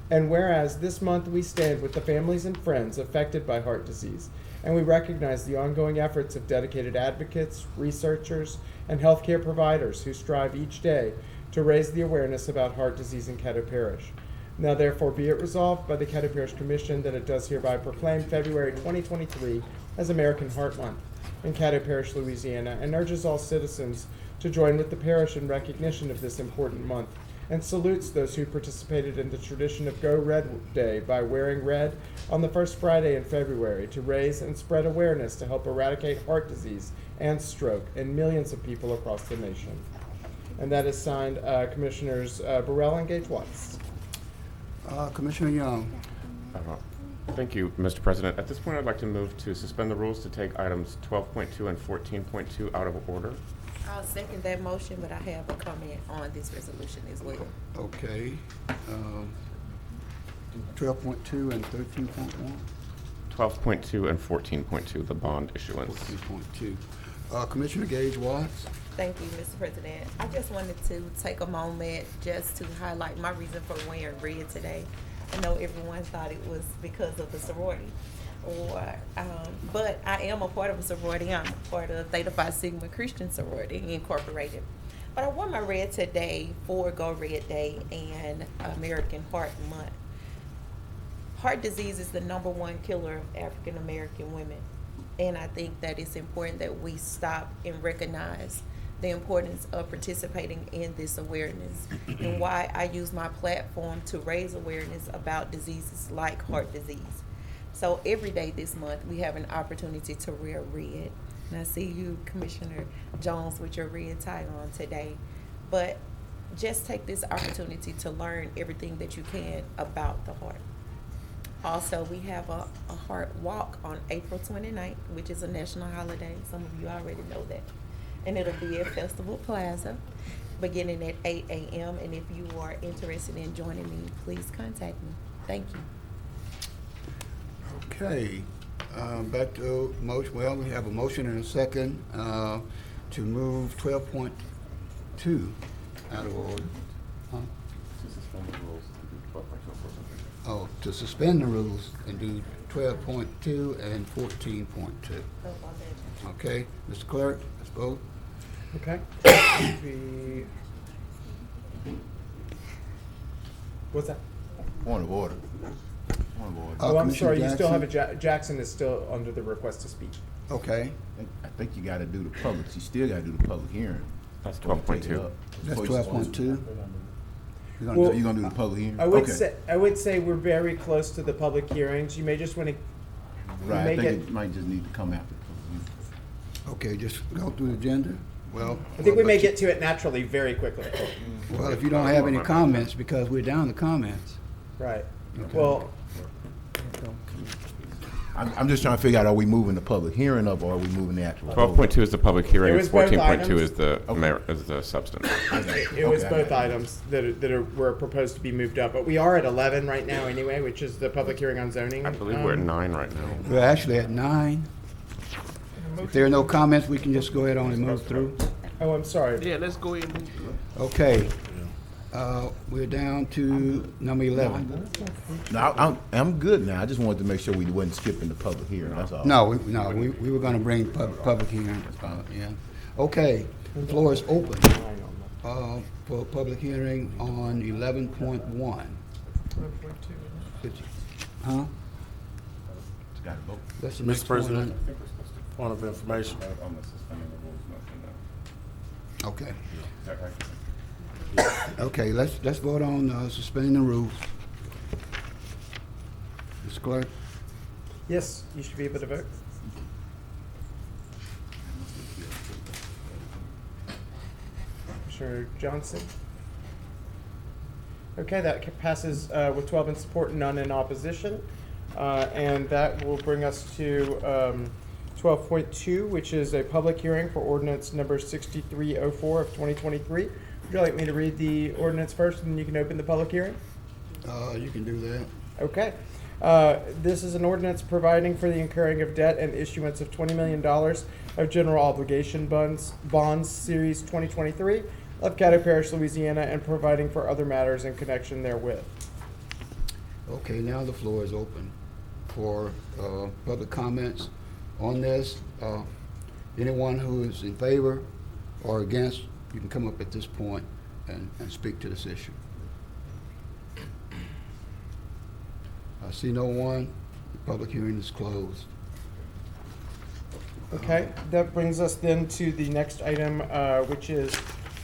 And whereas this month we stand with the families and friends affected by heart disease, and we recognize the ongoing efforts of dedicated advocates, researchers, and healthcare providers who strive each day to raise the awareness about heart disease in Caddo Parish. Now therefore be it resolved by the Caddo Parish Commission that it does hereby proclaim February 2023 as American Heart Month in Caddo Parish, Louisiana, and urges all citizens to join with the parish in recognition of this important month, and salutes those who participated in the tradition of Go Red Day by wearing red on the first Friday in February to raise and spread awareness to help eradicate heart disease and stroke in millions of people across the nation. And that is signed Commissioners Burrell and Gage-Watts. Commissioner Young. Thank you, Mr. President. At this point, I'd like to move to suspend the rules to take items 12.2 and 14.2 out of order. I'll second that motion, but I have a comment on this resolution as well. Okay. 12.2 and 13.1? 12.2 and 14.2, the bond issuance. 14.2. Commissioner Gage-Watts. Thank you, Mr. President. I just wanted to take a moment just to highlight my reason for wearing red today. I know everyone thought it was because of the sorority, but I am a part of a sorority. I'm a part of Theta Phi Sigma Christian Sorority Incorporated. But I wore my red today for Go Red Day and American Heart Month. Heart disease is the #1 killer of African American women. And I think that it's important that we stop and recognize the importance of participating in this awareness and why I use my platform to raise awareness about diseases like heart disease. So every day this month we have an opportunity to wear red. And I see you, Commissioner Jones, with your red tie on today. But just take this opportunity to learn everything that you can about the heart. Also, we have a heart walk on April 29th, which is a national holiday. Some of you already know that. And it'll be at Festival Plaza, beginning at 8 a.m. And if you are interested in joining me, please contact me. Thank you. Okay. Back to motion. Well, we have a motion and a second to move 12.2 out of order. Huh? To suspend the rules and do 12.2. Oh, to suspend the rules and do 12.2 and 14.2. Okay, Mr. Clerk, let's vote. Okay. What's that? Point of order. Point of order. Oh, I'm sorry, you still have Jackson. Jackson is still under the request to speak. Okay. I think you gotta do the public, you still gotta do the public hearing. That's Before you take it 12.2. up. That's Before you- 12.2. You're Well, gonna do the public hearing? I would Okay. say we're very close to the public hearings. You may just want to. Right, I may think get- it might just need to come after the public hearing. Okay, just go through the agenda. Well, I think we may get to it naturally very quickly. Well, if you don't have any comments, because we're down to comments. Right. Okay. Well, I'm just trying to figure out, are we moving the public hearing up or are we moving the actual? 12.2 is the public hearing, It was both 14.2 is items. is the substance. It was both items were proposed to be moved up, but we are at 11 right now anyway, which is the public hearing on zoning. I believe we're at 9 right now. We're actually at 9. If there are no comments, we can just go ahead on and move through. Oh, I'm sorry. Yeah, let's go ahead and move through. Okay. We're down to number 11. No, I'm good now. I just wanted to make sure we wasn't skipping the public hearing, that's all. No, we were gonna bring public hearing, yeah. Okay, the floor is open, for a public hearing on 11.1. Huh? That's the next Mr. one. President, point of information. Okay. Okay, let's vote on suspending the rules. Mr. Clerk? Yes, you should be able to vote. Commissioner Johnson? Okay, that passes with 12 in support and none in opposition. And that will bring us to 12.2, which is a public hearing for ordinance number 6304 of 2023. Would you like me to read the ordinance first and then you can open the public hearing? You can do that. Okay. This is an ordinance providing for the incurring of debt and issuance of $20 million of general obligation bonds series 2023 of Caddo Parish, Louisiana, and providing for other matters in connection therewith. Okay, now the floor is open for public comments on this. Anyone who is in favor or against, you can come up at this point and speak to this issue. I see no one. The public hearing is closed. Okay, that brings us then to the next item, which is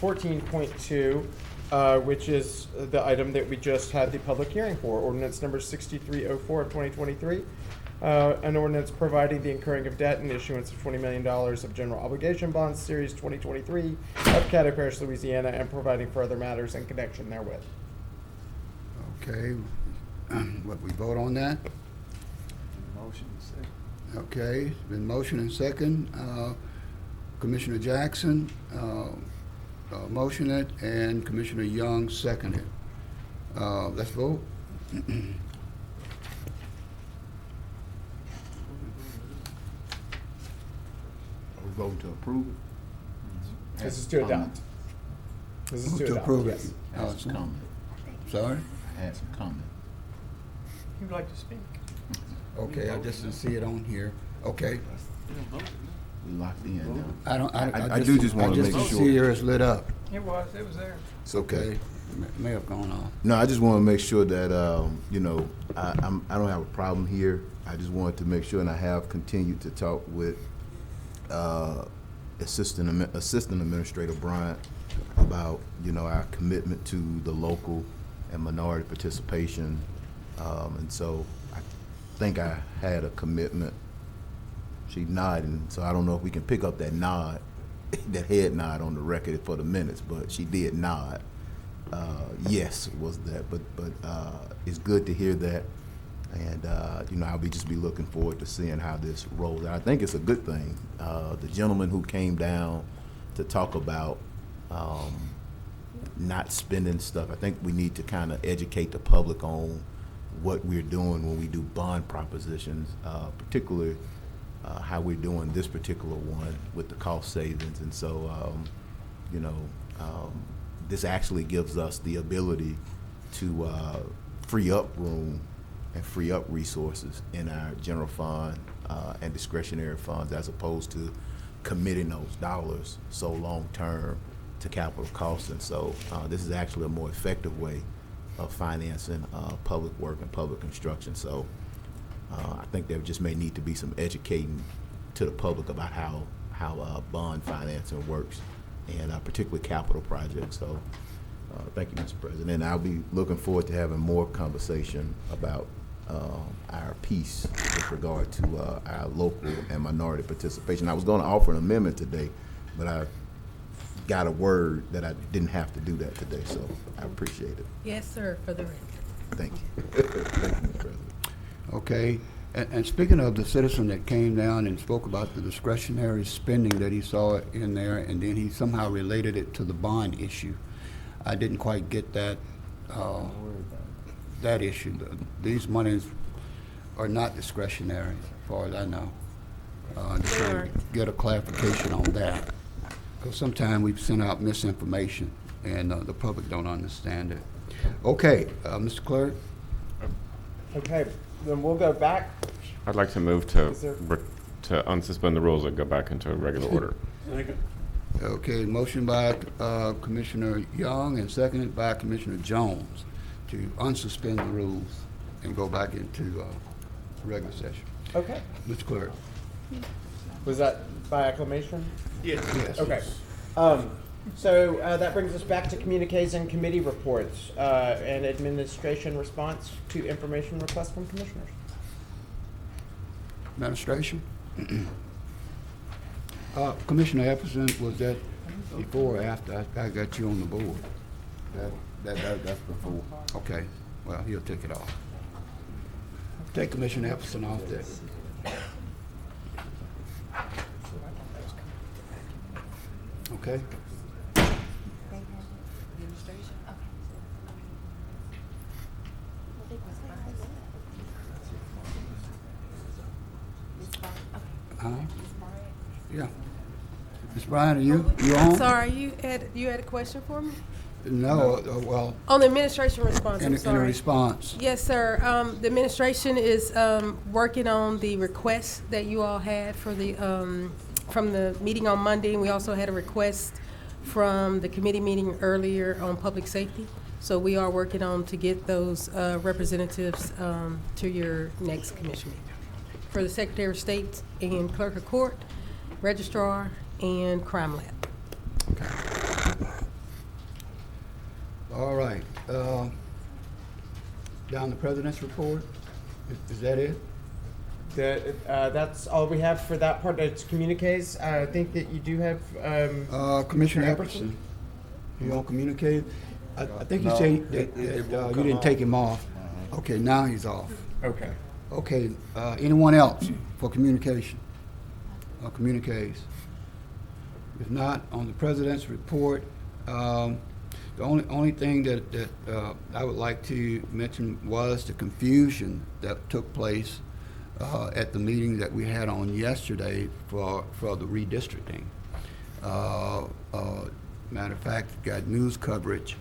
14.2, which is the item that we just had the public hearing for, ordinance number 6304 of 2023. An ordinance providing the incurring of debt and issuance of $20 million of general obligation bonds, series 2023 of Caddo Parish, Louisiana, and providing for other matters in connection therewith. Okay, what, we vote on that? Motion second. Okay, it's been motion and second. Commissioner Jackson motioned it and Commissioner Young seconded. Let's vote. Are we voting to approve it? This is to adopt. This is Move to to adopt, approve it. yes. I had some comment. Sorry? I had some comment. You'd like to speak? Okay, I just didn't see it on here. Okay. We locked in now. I do just want to make just sure. see yours lit up. It was there. It's okay. May have gone off. No, I just want to make sure that, you know, I don't have a problem here. I just wanted to make sure, and I have continued to talk with Assistant Administrator Bryant about, you know, our commitment to the local and minority participation. And so I think I had a commitment. She nodded, so I don't know if we can pick up that nod, that head nod on the record for the minutes, but she did nod. Yes, was that, but it's good to hear that, and you know, I'll just be looking forward to seeing how this rolls out. I think it's a good thing. The gentleman who came down to talk about not spending stuff, I think we need to kind of educate the public on what we're doing when we do bond propositions, particularly how we're doing this particular one with the cost savings. And so, you know, this actually gives us the ability to free up room and free up resources in our general fund and discretionary funds, as opposed to committing those dollars so long-term to capital costs. And so this is actually a more effective way of financing public work and public construction. So I think there just may need to be some educating to the public about how bond financing works, and particularly capital projects. So thank you, Mr. President. And I'll be looking forward to having more conversation about our piece with regard to our local and minority participation. I was going to offer an amendment today, but I got a word that I didn't have to do that today, so I appreciate it. Yes, sir, for the record. Thank you. Thank you, Mr. President. Okay, And speaking of the citizen that came down and spoke about the discretionary spending that he saw in there, and then he somehow related it to the bond issue, I didn't quite get that, that issue. These monies are not discretionary, as far as I know. Just trying to get a clarification on that, because sometimes we've sent out misinformation, and the public don't understand it. Okay, Mr. Clerk? Okay, then we'll go back. I'd like to move to Is there- to unsuspend the rules and go back into regular order. Okay, motion by Commissioner Young and seconded by Commissioner Jones to unsuspend the rules and go back into regular session. Okay. Mr. Clerk? Was that by acclamation? Yes. Okay. So that brings us back to communiques and committee reports and administration response to information requests from commissioners. Administration? Commissioner Epperson, was that before or after I got you on the board? That's before. Okay, well, he'll take it off. Take Commissioner Epperson off there. Okay? Yeah. Ms. Bryan, are you on? Sorry, you had a question for me? No, well, On the administration response, I'm in a sorry. response. Yes, sir. The administration is working on the request that you all had for the, from the meeting on Monday. And we also had a request from the committee meeting earlier on public safety. So we are working on to get those representatives to your next commission meeting. For the Secretary of State and Clerk of Court, Registrar, and Crime Lab. All right. Down the President's report? Is that it? That's all we have for that part. It's communiques. I think that you do have Commissioner Epperson. You don't communicate? I think you No, said that, it won't you come didn't off. take him off. Okay, now he's off. Okay. Okay, anyone else for communication? Or communiques? If not, on the President's report, the only thing that I would like to mention was the confusion that took place at the meeting that we had on yesterday for the redistricting. Matter of fact, got news coverage,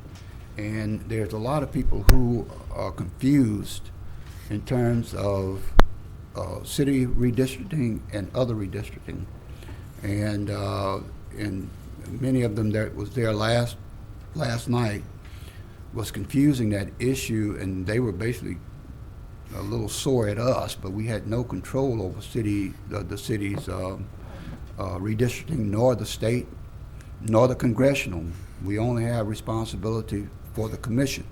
and there's a lot of people who are confused in terms of city redistricting and other redistricting. And many of them that was there last night was confusing that issue, and they were basically a little sore at us, but we had no control over the city's redistricting, nor the state, nor the congressional. We only have responsibility for the commission.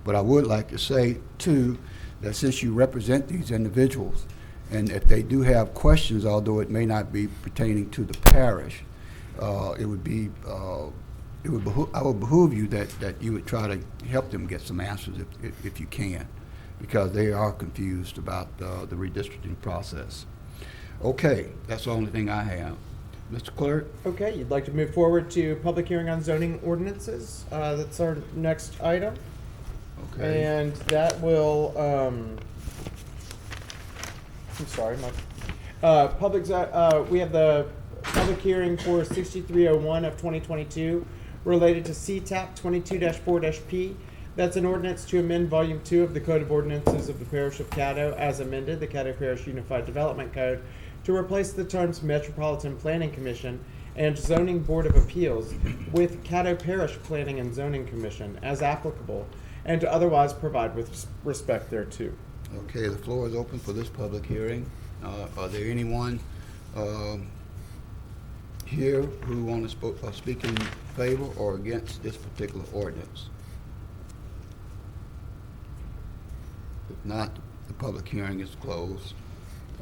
But I would like to say, too, that since you represent these individuals, and if they do have questions, although it may not be pertaining to the parish, it would behoove you that you would try to help them get some answers if you can, because they are confused about the redistricting process. Okay, that's the only thing I have. Mr. Clerk? Okay, you'd like to move forward to public hearing on zoning ordinances. That's our next item. Okay. And that will, I'm sorry, we have the public hearing for 6301 of 2022 related to CTAP 22-4-P. That's an ordinance to amend Volume 2 of the Code of Ordinances of the Parish of Caddo as amended, the Caddo Parish Unified Development Code, to replace the terms Metropolitan Planning Commission and Zoning Board of Appeals with Caddo Parish Planning and Zoning Commission as applicable, and to otherwise provide with respect thereto. Okay, the floor is open for this public hearing. Are there anyone here who want to speak in favor or against this particular ordinance? If not, the public hearing is closed.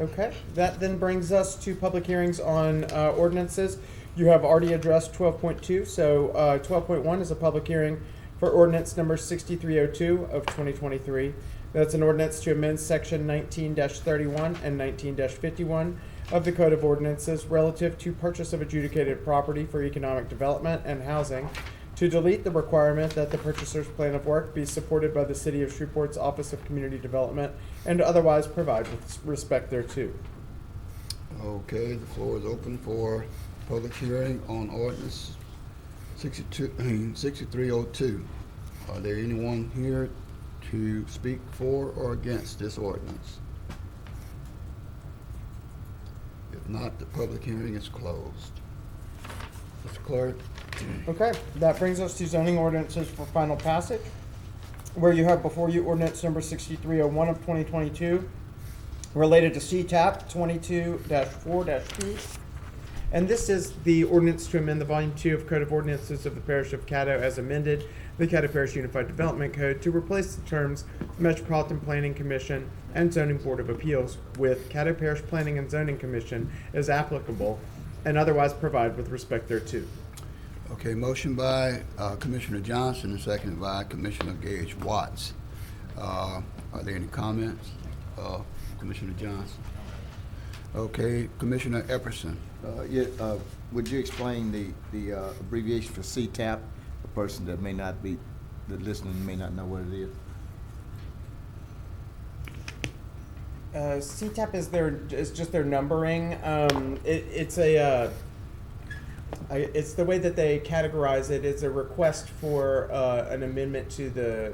Okay, that then brings us to public hearings on ordinances. You have already addressed 12.2, so 12.1 is a public hearing for for ordinance number 6302 of 2023. That's an ordinance to amend section 19-31 and 19-51 of the Code of Ordinances relative to purchase of adjudicated property for economic development and housing, to delete the requirement that the purchaser's plan of work be supported by the City of Shreveport's Office of Community Development and otherwise provide with respect thereto. Okay, the floor is open for public hearing on ordinance 6302. Are there anyone here to speak for or against this ordinance? If not, the public hearing is closed. Mr. Clerk? Okay, that brings us to zoning ordinances for final passage, where you have before you ordinance number 6301 of 2022, related to CTAP 22-4-2. And this is the ordinance to amend the Volume 2 of Code of Ordinances of the Parish of Caddo as amended, the Caddo Parish Unified Development Code, to replace the terms Metropolitan Planning Commission and Zoning Board of Appeals with Caddo Parish Planning and Zoning Commission as applicable, and otherwise provide with respect thereto. Okay, motion by Commissioner Johnson and seconded by Commissioner Gage Watts. Are there any comments? Commissioner Johnson. Okay, Commissioner Epperson. Would you explain the abbreviation for CTAP? A person that may not be, the listener may not know what it is. CTAP is just their numbering. It's the way that they categorize it. It's a request for an amendment to the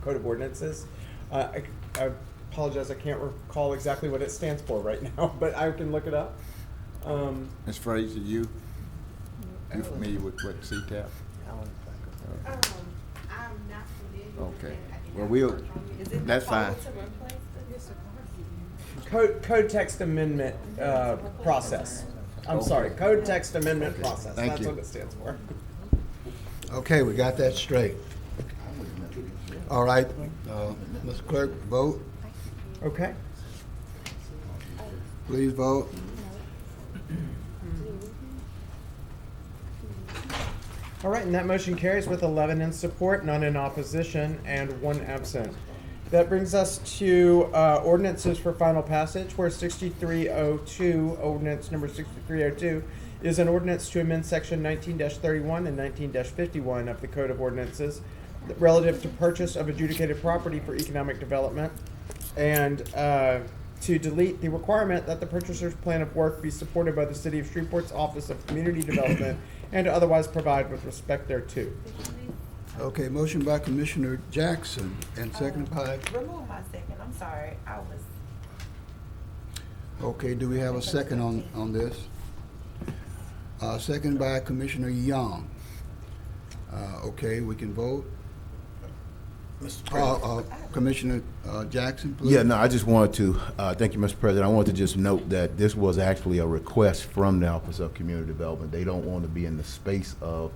Code of Ordinances. I apologize, I can't recall exactly what it stands for right now, but I can look it up. Ms. Frazier, you familiar with what CTAP? I'm not familiar. Okay. Well, that's fine. Code text amendment process. I'm sorry, code text amendment process. Thank That's you. what it stands for. Okay, we got that straight. All right, Mr. Clerk, vote. Okay. Please vote. All right, and that motion carries with 11 in support, none in opposition, and 1 absent. That brings us to ordinances for final passage, where 6302, ordinance number 6302, is an ordinance to amend section 19-31 and 19-51 of the Code of Ordinances relative to purchase of adjudicated property for economic development, and to delete the requirement that the purchaser's plan of work be supported by the City of Shreveport's Office of Community Development and to otherwise provide with respect thereto. Okay, motion by Commissioner Jackson and seconded by, Remove my second, I'm sorry, I was. okay, do we have a second on this? Second by Commissioner Young. Okay, we can vote. Commissioner Jackson, please. Yeah, no, I just wanted to, thank you, Mr. President. I wanted to just note that this was actually a request from the Office of Community Development. They don't want to be in the space of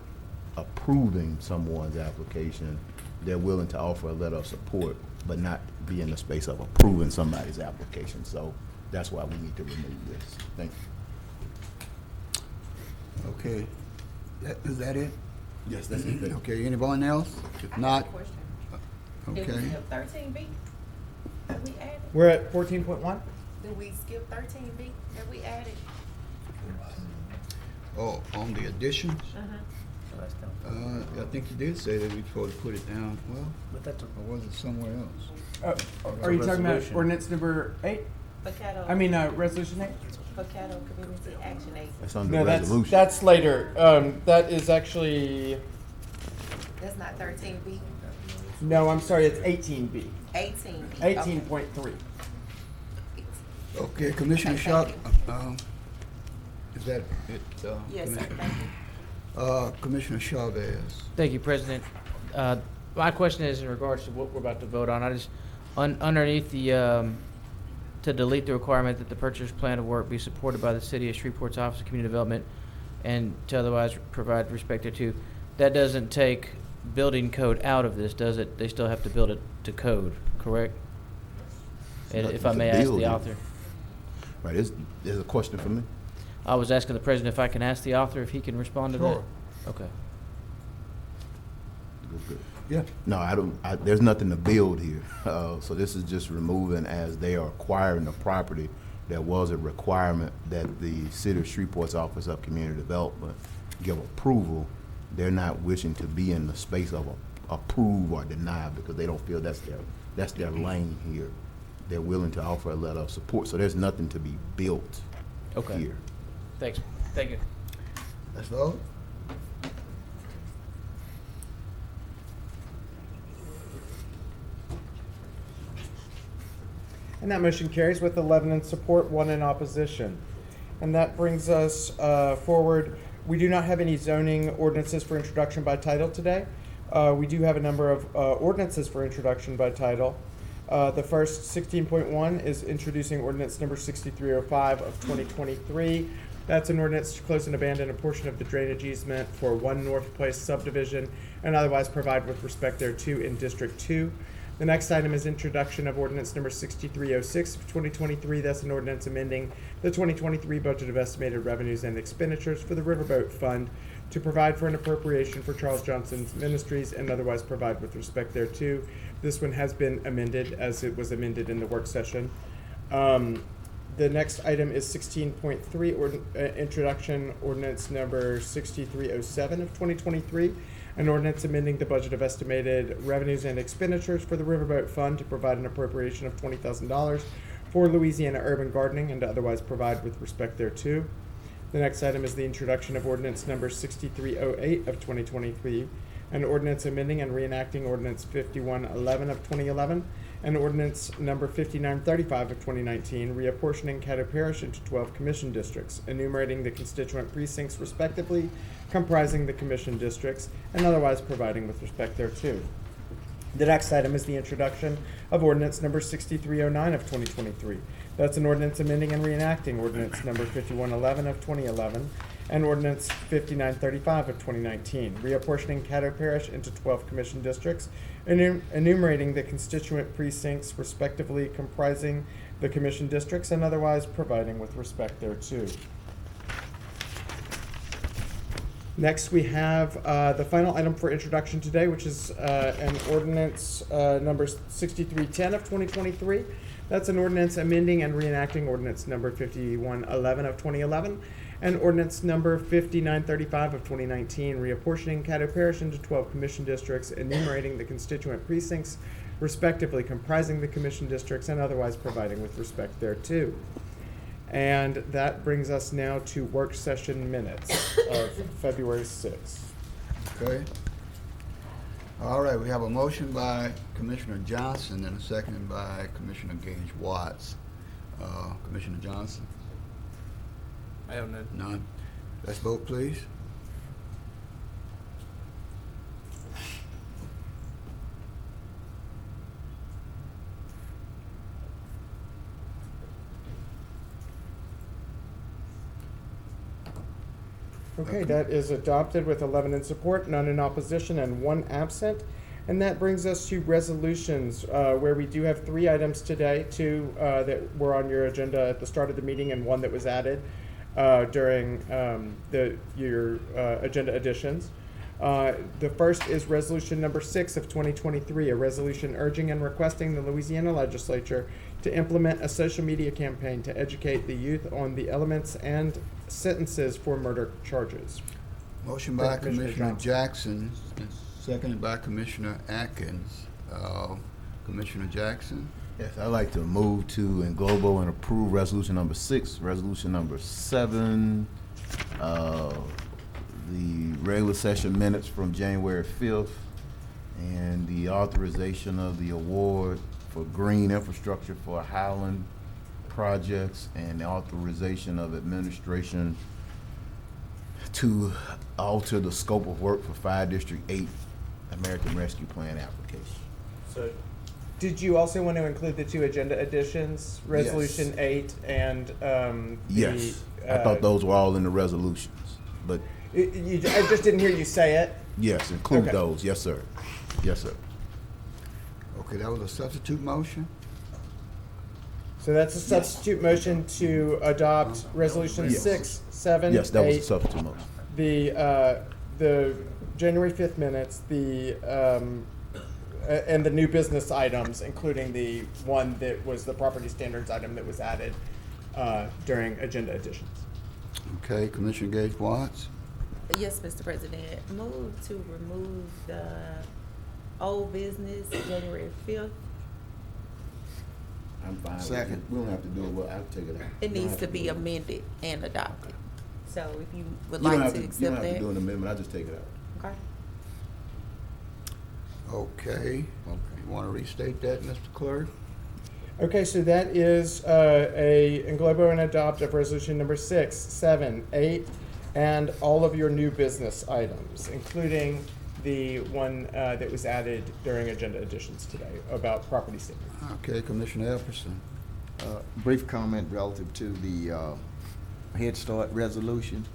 approving someone's application. They're willing to offer a letter of support, but not be in the space of approving somebody's application. So that's why we need to remove this. Thank you. Okay, is that it? Yes, that's it. Okay, anyone else? If not, Did we okay. skip 13B? That we added? We're at 14.1? Did we skip 13B that we added? Oh, on the additions? I think you did say that we're supposed to put it down. Well, or was it somewhere else? Are you talking about ordinance number 8? For Caddo. I mean, resolution 8? For Caddo Community Action Agency. That's under No, resolution. that's later. That is actually, That's not 13B. no, I'm sorry, it's 18B. 18. 18.3. Okay, Commissioner Shaw, is that it? Yes, sir. Commissioner? Thank you. Commissioner Chavez. Thank you, President. My question is in regards to what we're about to vote on. I just, underneath the, to delete the requirement that the purchase plan of work be supported by the City of Shreveport's Office of Community Development and to otherwise provide respect thereto. That doesn't take building code out of this, does it? They still have to build it to code, correct? And if I may ask the author. Right, there's a question for me. I was asking the President if I can ask the author if he can respond to that. Sure. Okay. Go good. Yeah. No, there's nothing to build here. So this is just removing, as they are acquiring the property, there was a requirement that the City of Shreveport's Office of Community Development give approval. They're not wishing to be in the space of approve or deny because they don't feel that's their lane here. They're willing to offer a letter of support. So there's nothing to be built here. Thanks. Thank you. Let's vote. And that motion carries with 11 in support, 1 in opposition. And that brings us forward. We do not have any zoning ordinances for introduction by title today. We do have a number of ordinances for introduction by title. The first, 16.1, is introducing ordinance number 6305 of 2023. That's an ordinance to close and abandon a portion of the drainage easement for 1 North Place subdivision and otherwise provide with respect thereto in District 2. The next item is introduction of ordinance number 6306 of 2023. That's an ordinance amending the 2023 budget of estimated revenues and expenditures for the Riverboat Fund to provide for an appropriation for Charles Johnson's Ministries and otherwise provide with respect thereto. This one has been amended as it was amended in the work session. The next item is 16.3, introduction ordinance number 6307 of 2023. An ordinance amending the budget of estimated revenues and expenditures for the Riverboat Fund to provide an appropriation of $20,000 for Louisiana urban gardening and to otherwise provide with respect thereto. The next item is the introduction of ordinance number 6308 of 2023, an ordinance amending and reenacting ordinance 5111 of 2011, and ordinance number 5935 of 2019, reapportioning Caddo Parish into 12 commission districts, enumerating the constituent precincts respectively, comprising the commission districts, and otherwise providing with respect thereto. The next item is the introduction of ordinance number 6309 of 2023. That's an ordinance amending and reenacting ordinance number 5111 of 2011 and ordinance 5935 of 2019, reapportioning Caddo Parish into 12 commission districts, enumerating the constituent precincts respectively comprising the commission districts and otherwise providing with respect thereto. Next, we have the final item for introduction today, which is an ordinance number 6310 of 2023. That's an ordinance amending and reenacting ordinance number 5111 of 2011 and ordinance number 5935 of 2019, reapportioning Caddo Parish into 12 commission districts, enumerating the constituent precincts respectively comprising the commission districts and otherwise providing with respect thereto. And that brings us now to work session minutes of February 6th. Okay. All right, we have a motion by Commissioner Johnson and a second by Commissioner Gage Watts. Commissioner Johnson? I have none. None. Let's vote, please. Okay, that is adopted with 11 in support, none in opposition, and 1 absent. And that brings us to resolutions, where we do have 3 items today, 2 that were on your agenda at the start of the meeting and 1 that was added during your agenda additions. The first is resolution number 6 of 2023, a resolution urging and requesting the Louisiana legislature to implement a social media campaign to educate the youth on the elements and sentences for murder charges. Motion by Commissioner Jackson, seconded by Commissioner Atkins. Commissioner Jackson? Yes, I'd like to move to and global and approve resolution number 6, resolution number 7, the regular session minutes from January 5th, and the authorization of the award for green infrastructure for Highland projects and the authorization of administration to alter the scope of work for Fire District 8 American Rescue Plan application. So, did you also want to include the 2 agenda additions, Resolution 8 and yes, I thought those were all in the resolutions, but I just didn't hear you say it. yes, include those. Yes, sir. Yes, sir. Okay, that was a substitute motion? So that's a substitute motion to adopt Resolution Yes. 6, 7, Yes, that 8. was a substitute motion. The January 5th minutes, and the new business items, including the one that was the property standards item that was added during agenda additions. Okay, Commissioner Gage Watts. Yes, Mr. President. Move to remove the old business January 5th. I'm fine with Second. it. We don't have to do it, well, I'll take it out. It You don't needs have to do be it. amended and adopted. So if you would You don't like have to You accept don't have to that. do an amendment, I'll just take it out. Okay. Okay. You want to restate that, Mr. Clerk? Okay, so that is a englobo and adopt of resolution number 6, 7, 8, and all of your new business items, including the one that was added during agenda additions today about property standards. Okay, Commissioner Epperson. Brief comment relative to the Head Start resolution.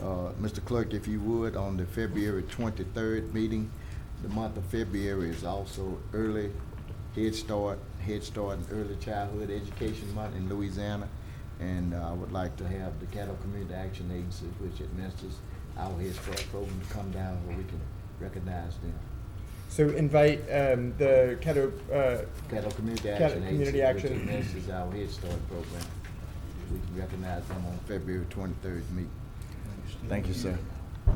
Mr. Clerk, if you would, on the February 23rd meeting, the month of February is also early Head Start and Early Childhood Education Month in Louisiana. And I would like to have the Caddo Community Action Agency, which administers our Head Start program, to come down where we can recognize them. So invite the Caddo Community Caddo Action Community Agency, Action. which administers our Head Start program. We can recognize them on February 23rd meeting. Thank you, sir.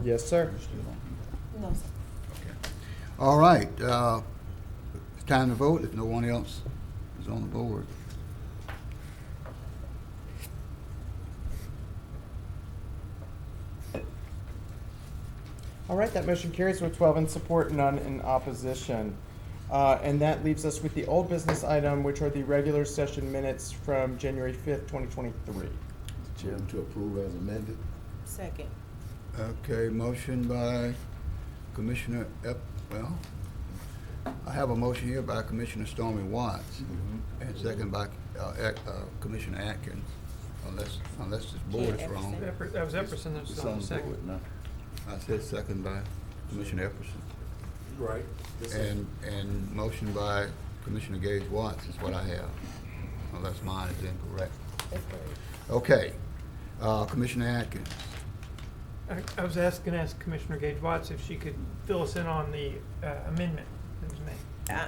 Yes, sir. No, sir. All right, it's time to vote if no one else is on the board. All right, that motion carries with 12 in support, none in opposition. And that leaves us with the old business item, which are the regular session minutes from January 5th, 2023. Chairman, to approve as amended. Second. Okay, motion by Commissioner I have a motion here by Commissioner Stormy Watts, and second by Commissioner Atkins, unless this board is wrong. That was Epperson, that was on the second. I said second by Commissioner Epperson. Right. And motion by Commissioner Gage Watts is what I have, unless mine is incorrect. That's correct. Okay, Commissioner Atkins. I was ask Commissioner Gage Watts if she could fill us in on the amendment that was made.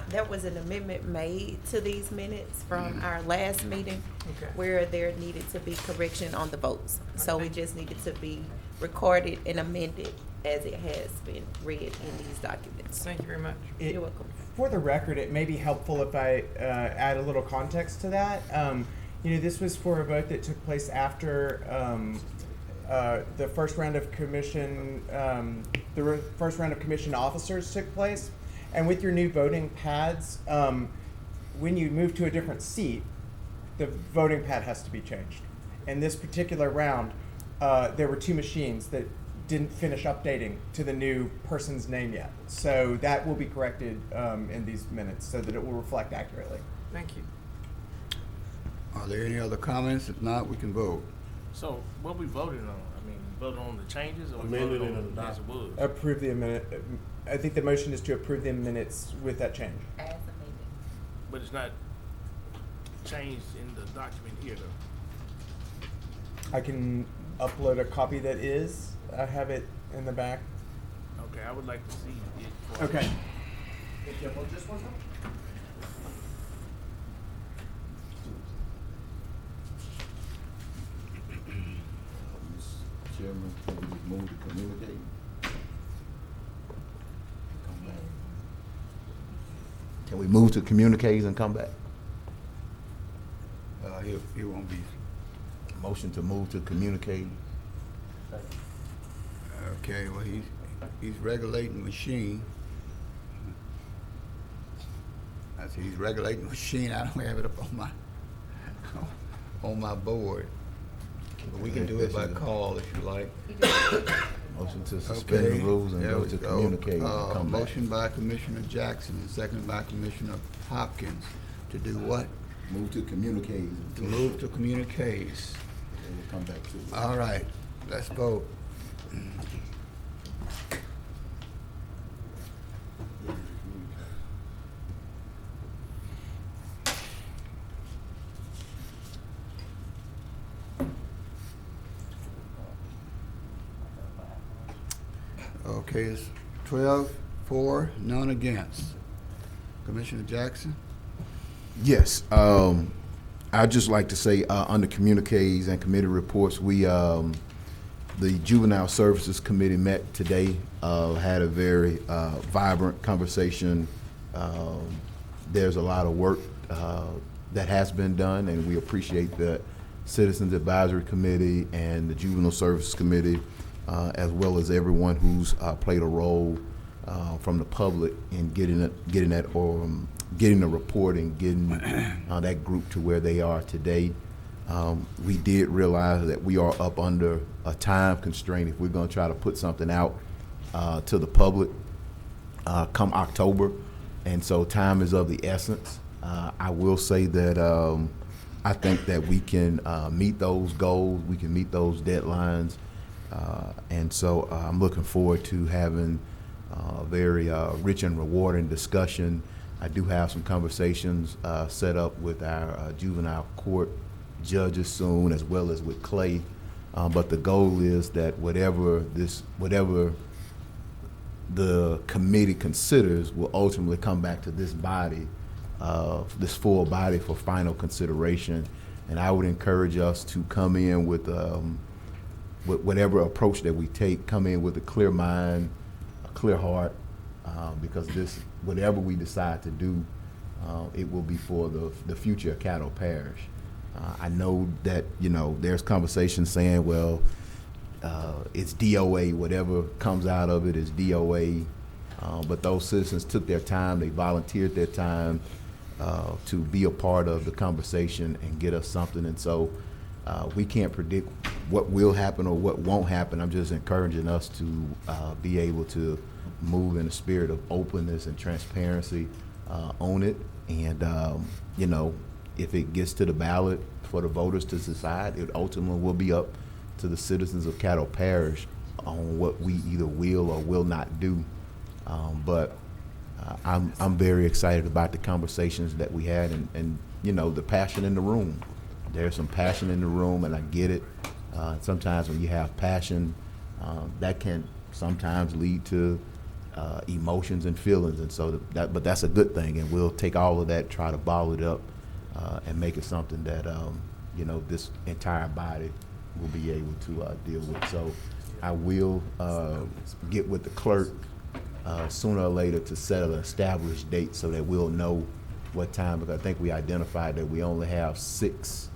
There was an amendment made to these minutes from our last meeting Okay. where there needed to be correction on the votes. So it just needed to be recorded and amended as it has been read in these documents. Thank you very much. You're welcome. For the record, it may be helpful if I add a little context to that. This was for a vote that took place after the first round of commission, first round of commission officers took place. And with your new voting pads, when you move to a different seat, the voting pad has to be changed. In this particular round, there were 2 machines that didn't finish updating to the new person's name yet. So that will be corrected in these minutes so that it will reflect accurately. Thank you. Are there any other comments? If not, we can vote. So what we voted on? I mean, voted on the changes or we Amended voted and on as it was? Approve the amendment. I think the motion is to approve the minutes with that change. As amended. But it's not changed in the document here though. I can upload a copy that is. I have it in the back. Okay, I would like to see it. Okay. Chairman, can we just move to communicate? Come back. Can we move to communiques and come back? He won't be. Motion to move to communicate. Okay, well, he's regulating the machine. I said he's regulating the machine. I don't have it up on my board. But we can do it by call if you like. Motion to suspend the rules and there go we to communicate and come back. Motion by Commissioner Jackson and second by Commissioner Hopkins to do what? Move to communicate. To move to communiques. And we'll come back to it. All right, let's vote. Okay, 12 for, none against. Commissioner Jackson? Yes, I'd just like to say, under communiques and committee reports, the Juvenile Services Committee met today, had a very vibrant conversation. There's a lot of work that has been done, and we appreciate the Citizens Advisory Committee and the Juvenile Services Committee, as well as everyone who's played a role from the public in getting the report and getting that group to where they are today. We did realize that we are up under a time constraint if we're going to try to put something out to the public come October, and so time is of the essence. I will say that I think that we can meet those goals, we can meet those deadlines, and so I'm looking forward to having a very rich and rewarding discussion. I do have some conversations set up with our juvenile court judges soon, as well as with Clay. But the goal is that whatever the committee considers will ultimately come back to this body, this full body, for final consideration. And I would encourage us to come in with whatever approach that we take, come in with a clear mind, a clear heart, because whatever we decide to do, it will be for the future of Caddo Parish. I know that, there's conversation saying, well, it's DOA, whatever comes out of it is DOA, but those citizens took their time, they volunteered their time to be a part of the conversation and get us something, and so we can't predict what will happen or what won't happen. I'm just encouraging us to be able to move in a spirit of openness and transparency on it, and if it gets to the ballot for the voters to decide, it ultimately will be up to the citizens of Caddo Parish on what we either will or will not do. But I'm very excited about the conversations that we had, and the passion in the room. There's some passion in the room, and I get it. Sometimes when you have passion, that can sometimes lead to emotions and feelings, and so but that's a good thing, and we'll take all of that, try to bottle it up, and make it something that this entire body will be able to deal with. So I will get with the clerk sooner or later to set an established date so that we'll know what time, because I think we identified that we only have 6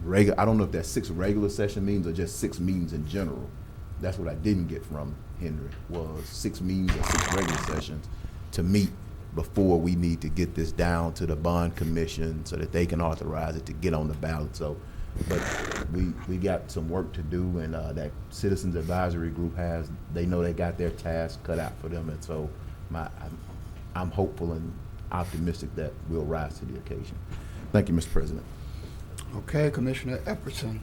regular, I don't know if that's 6 regular session meetings or just 6 meetings in general. That's what I didn't get from Henry, was 6 meetings or 6 regular sessions to meet before we need to get this down to the bond commission so that they can authorize it to get on the ballot. So, but we got some work to do, and that Citizens Advisory Group they know they got their task cut out for them, and so I'm hopeful and optimistic that we'll rise to the occasion. Thank you, Mr. President. Okay, Commissioner Epperson.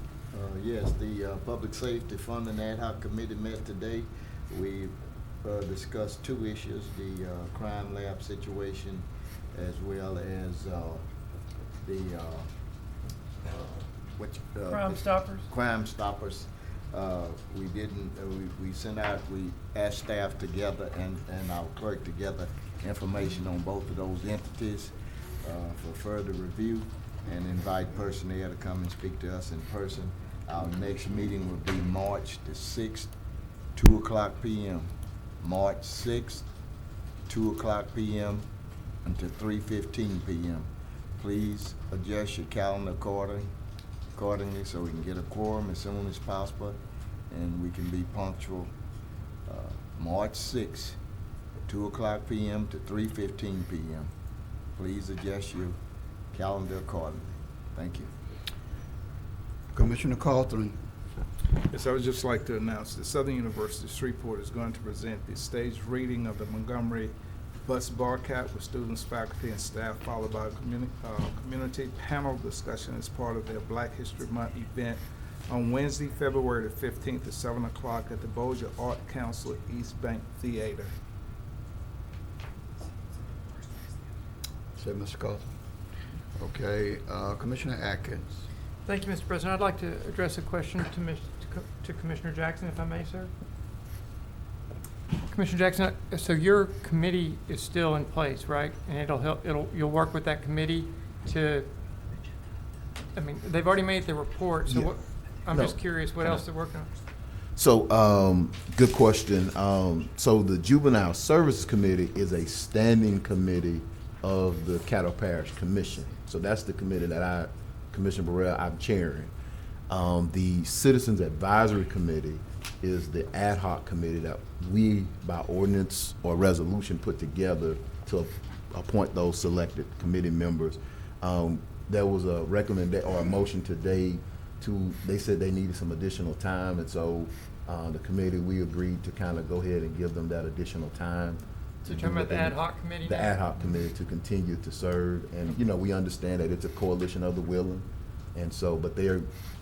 Yes, the Public Safety Funding Ad Hoc Committee met today. We discussed 2 issues, the crime lab situation, as well as Crime Stoppers. Crime Stoppers. We sent out, we asked staff together and our clerk together information on both of those entities for further review, and invite personnel to come and speak to us in person. Our next meeting will be March the 6th, 2:00 p.m. March 6th, 2:00 p.m. until 3:15 p.m. Please adjust your calendar accordingly so we can get a quorum as soon as possible and we can be punctual. March 6th, 2:00 p.m. to 3:15 p.m. Please adjust your calendar accordingly. Thank you. Commissioner Cawthorn. Yes, I would just like to announce that Southern University Shreveport is going to present the staged reading of the Montgomery Bus Barcat with students, faculty, and staff, followed by a community panel discussion as part of their Black History Month event on Wednesday, February the 15th at 7 o'clock at the Bossier Art Council East Bank Theater. Said Mr. Cawthorn. Okay, Commissioner Atkins. Thank you, Mr. President. I'd like to address a question to Commissioner Jackson, if I may, sir. Commissioner Jackson, so your committee is still in place, right? And you'll work with that committee to, I mean, they've already made the report, so Yeah. what, I'm No. just curious what else they're working on. So, good question. So the Juvenile Services Committee is a standing committee of the Caddo Parish Commission. So that's the committee that Commissioner Burrell, I'm chairing. The Citizens Advisory Committee is the ad hoc committee that we, by ordinance or resolution, put together to appoint those selected committee members. There was a recommendation or a motion today they said they needed some additional time, and so the committee, we agreed to kind of go ahead and give them that additional time. You're talking about the ad hoc committee? The ad hoc committee to continue to serve, and, we understand that it's a coalition of the willing, and so, but they're,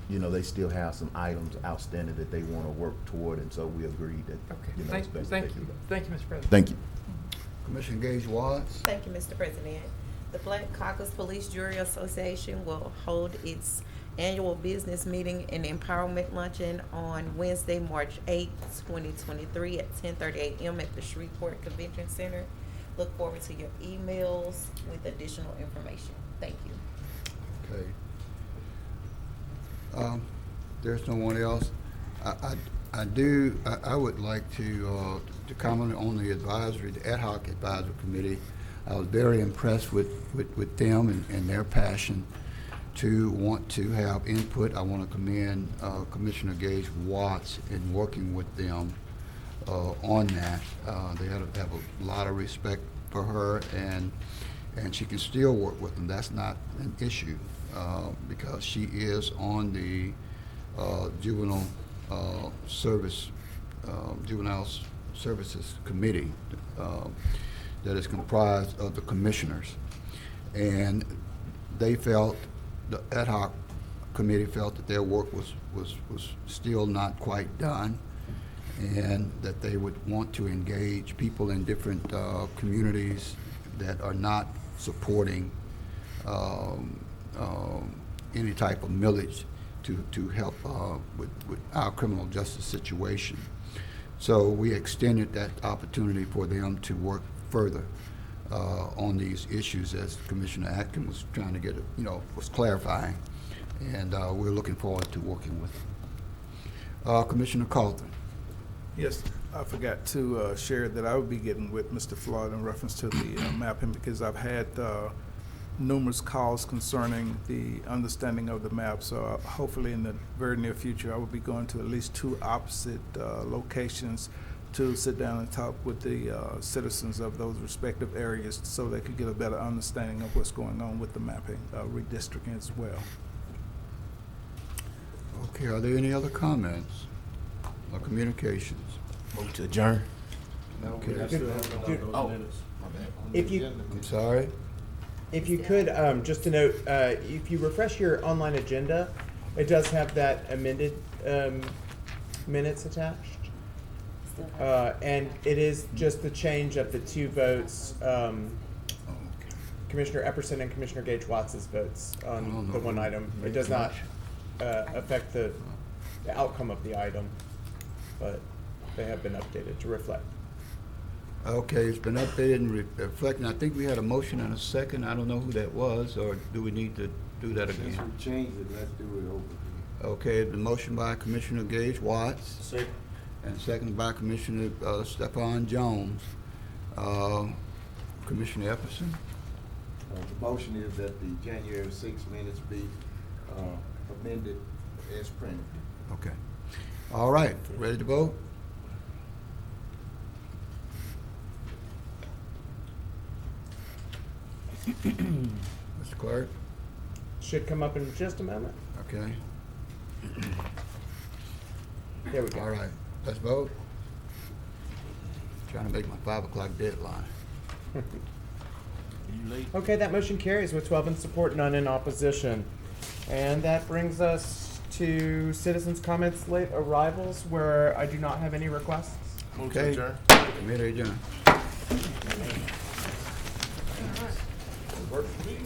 they still have some items outstanding that they want to work toward, and so we agreed that, it's best that they do that. Thank you, Mr. President. Thank you. Commissioner Gage Watts. Thank you, Mr. President. The Black Caucus Police Jury Association will hold its annual business meeting and empowerment luncheon on Wednesday, March 8th, 2023 at 10:30 a.m. at the Shreveport Convention Center. Look forward to your emails with additional information. Thank you. Okay. There's no one else. I would like to comment on the ad hoc advisory committee. I was very impressed with them and their passion to want to have input. I want to commend Commissioner Gage Watts in working with them on that. They have a lot of respect for her, and she can still work with them. That's not an issue because she is on the Juvenile Services Committee that is comprised of the commissioners, and they felt, the ad hoc committee felt that their work was still not quite done, and that they would want to engage people in different communities that are not supporting any type of millage to help with our criminal justice situation. So we extended that opportunity for them to work further on these issues, as Commissioner Atkins was trying to get, was clarifying, and we're looking forward to working with them. Commissioner Carlton. Yes, I forgot to share that I will be getting with Mr. Floyd in reference to the mapping, because I've had numerous calls concerning the understanding of the map. So hopefully in the very near future, I will be going to at least 2 opposite locations to sit down and talk with the citizens of those respective areas so they could get a better understanding of what's going on with the mapping, redistricting as well. Okay, are there any other comments or communications? Move to adjourn. Okay. If you, I'm sorry? if you could, just to note, if you refresh your online agenda, it does have that amended minutes attached. And it is just the change of the 2 votes, Commissioner Epperson and Commissioner Gage Watts' votes on the one item. It does not affect the outcome of the item, but they have been updated to reflect. Okay, it's been updated and reflecting. I think we had a motion and a second. I don't know who that was, or do we need to do that again? Since we changed it, let's do it over again. Okay, the motion by Commissioner Gage Watts. Second. And second by Commissioner Stephon Jones. Commissioner Epperson? The motion is that the January 6 minutes be amended as printed. Okay. All right, ready to vote? Mr. Clerk? Should come up in just a moment. Okay. There we go. All right, let's vote. Trying to make my 5 o'clock deadline. Okay, that motion carries with 12 in support, none in opposition. And that brings us to citizens' comments, late arrivals, where I do not have any requests. Move to Okay. adjourn. Committee adjourned. Work for me.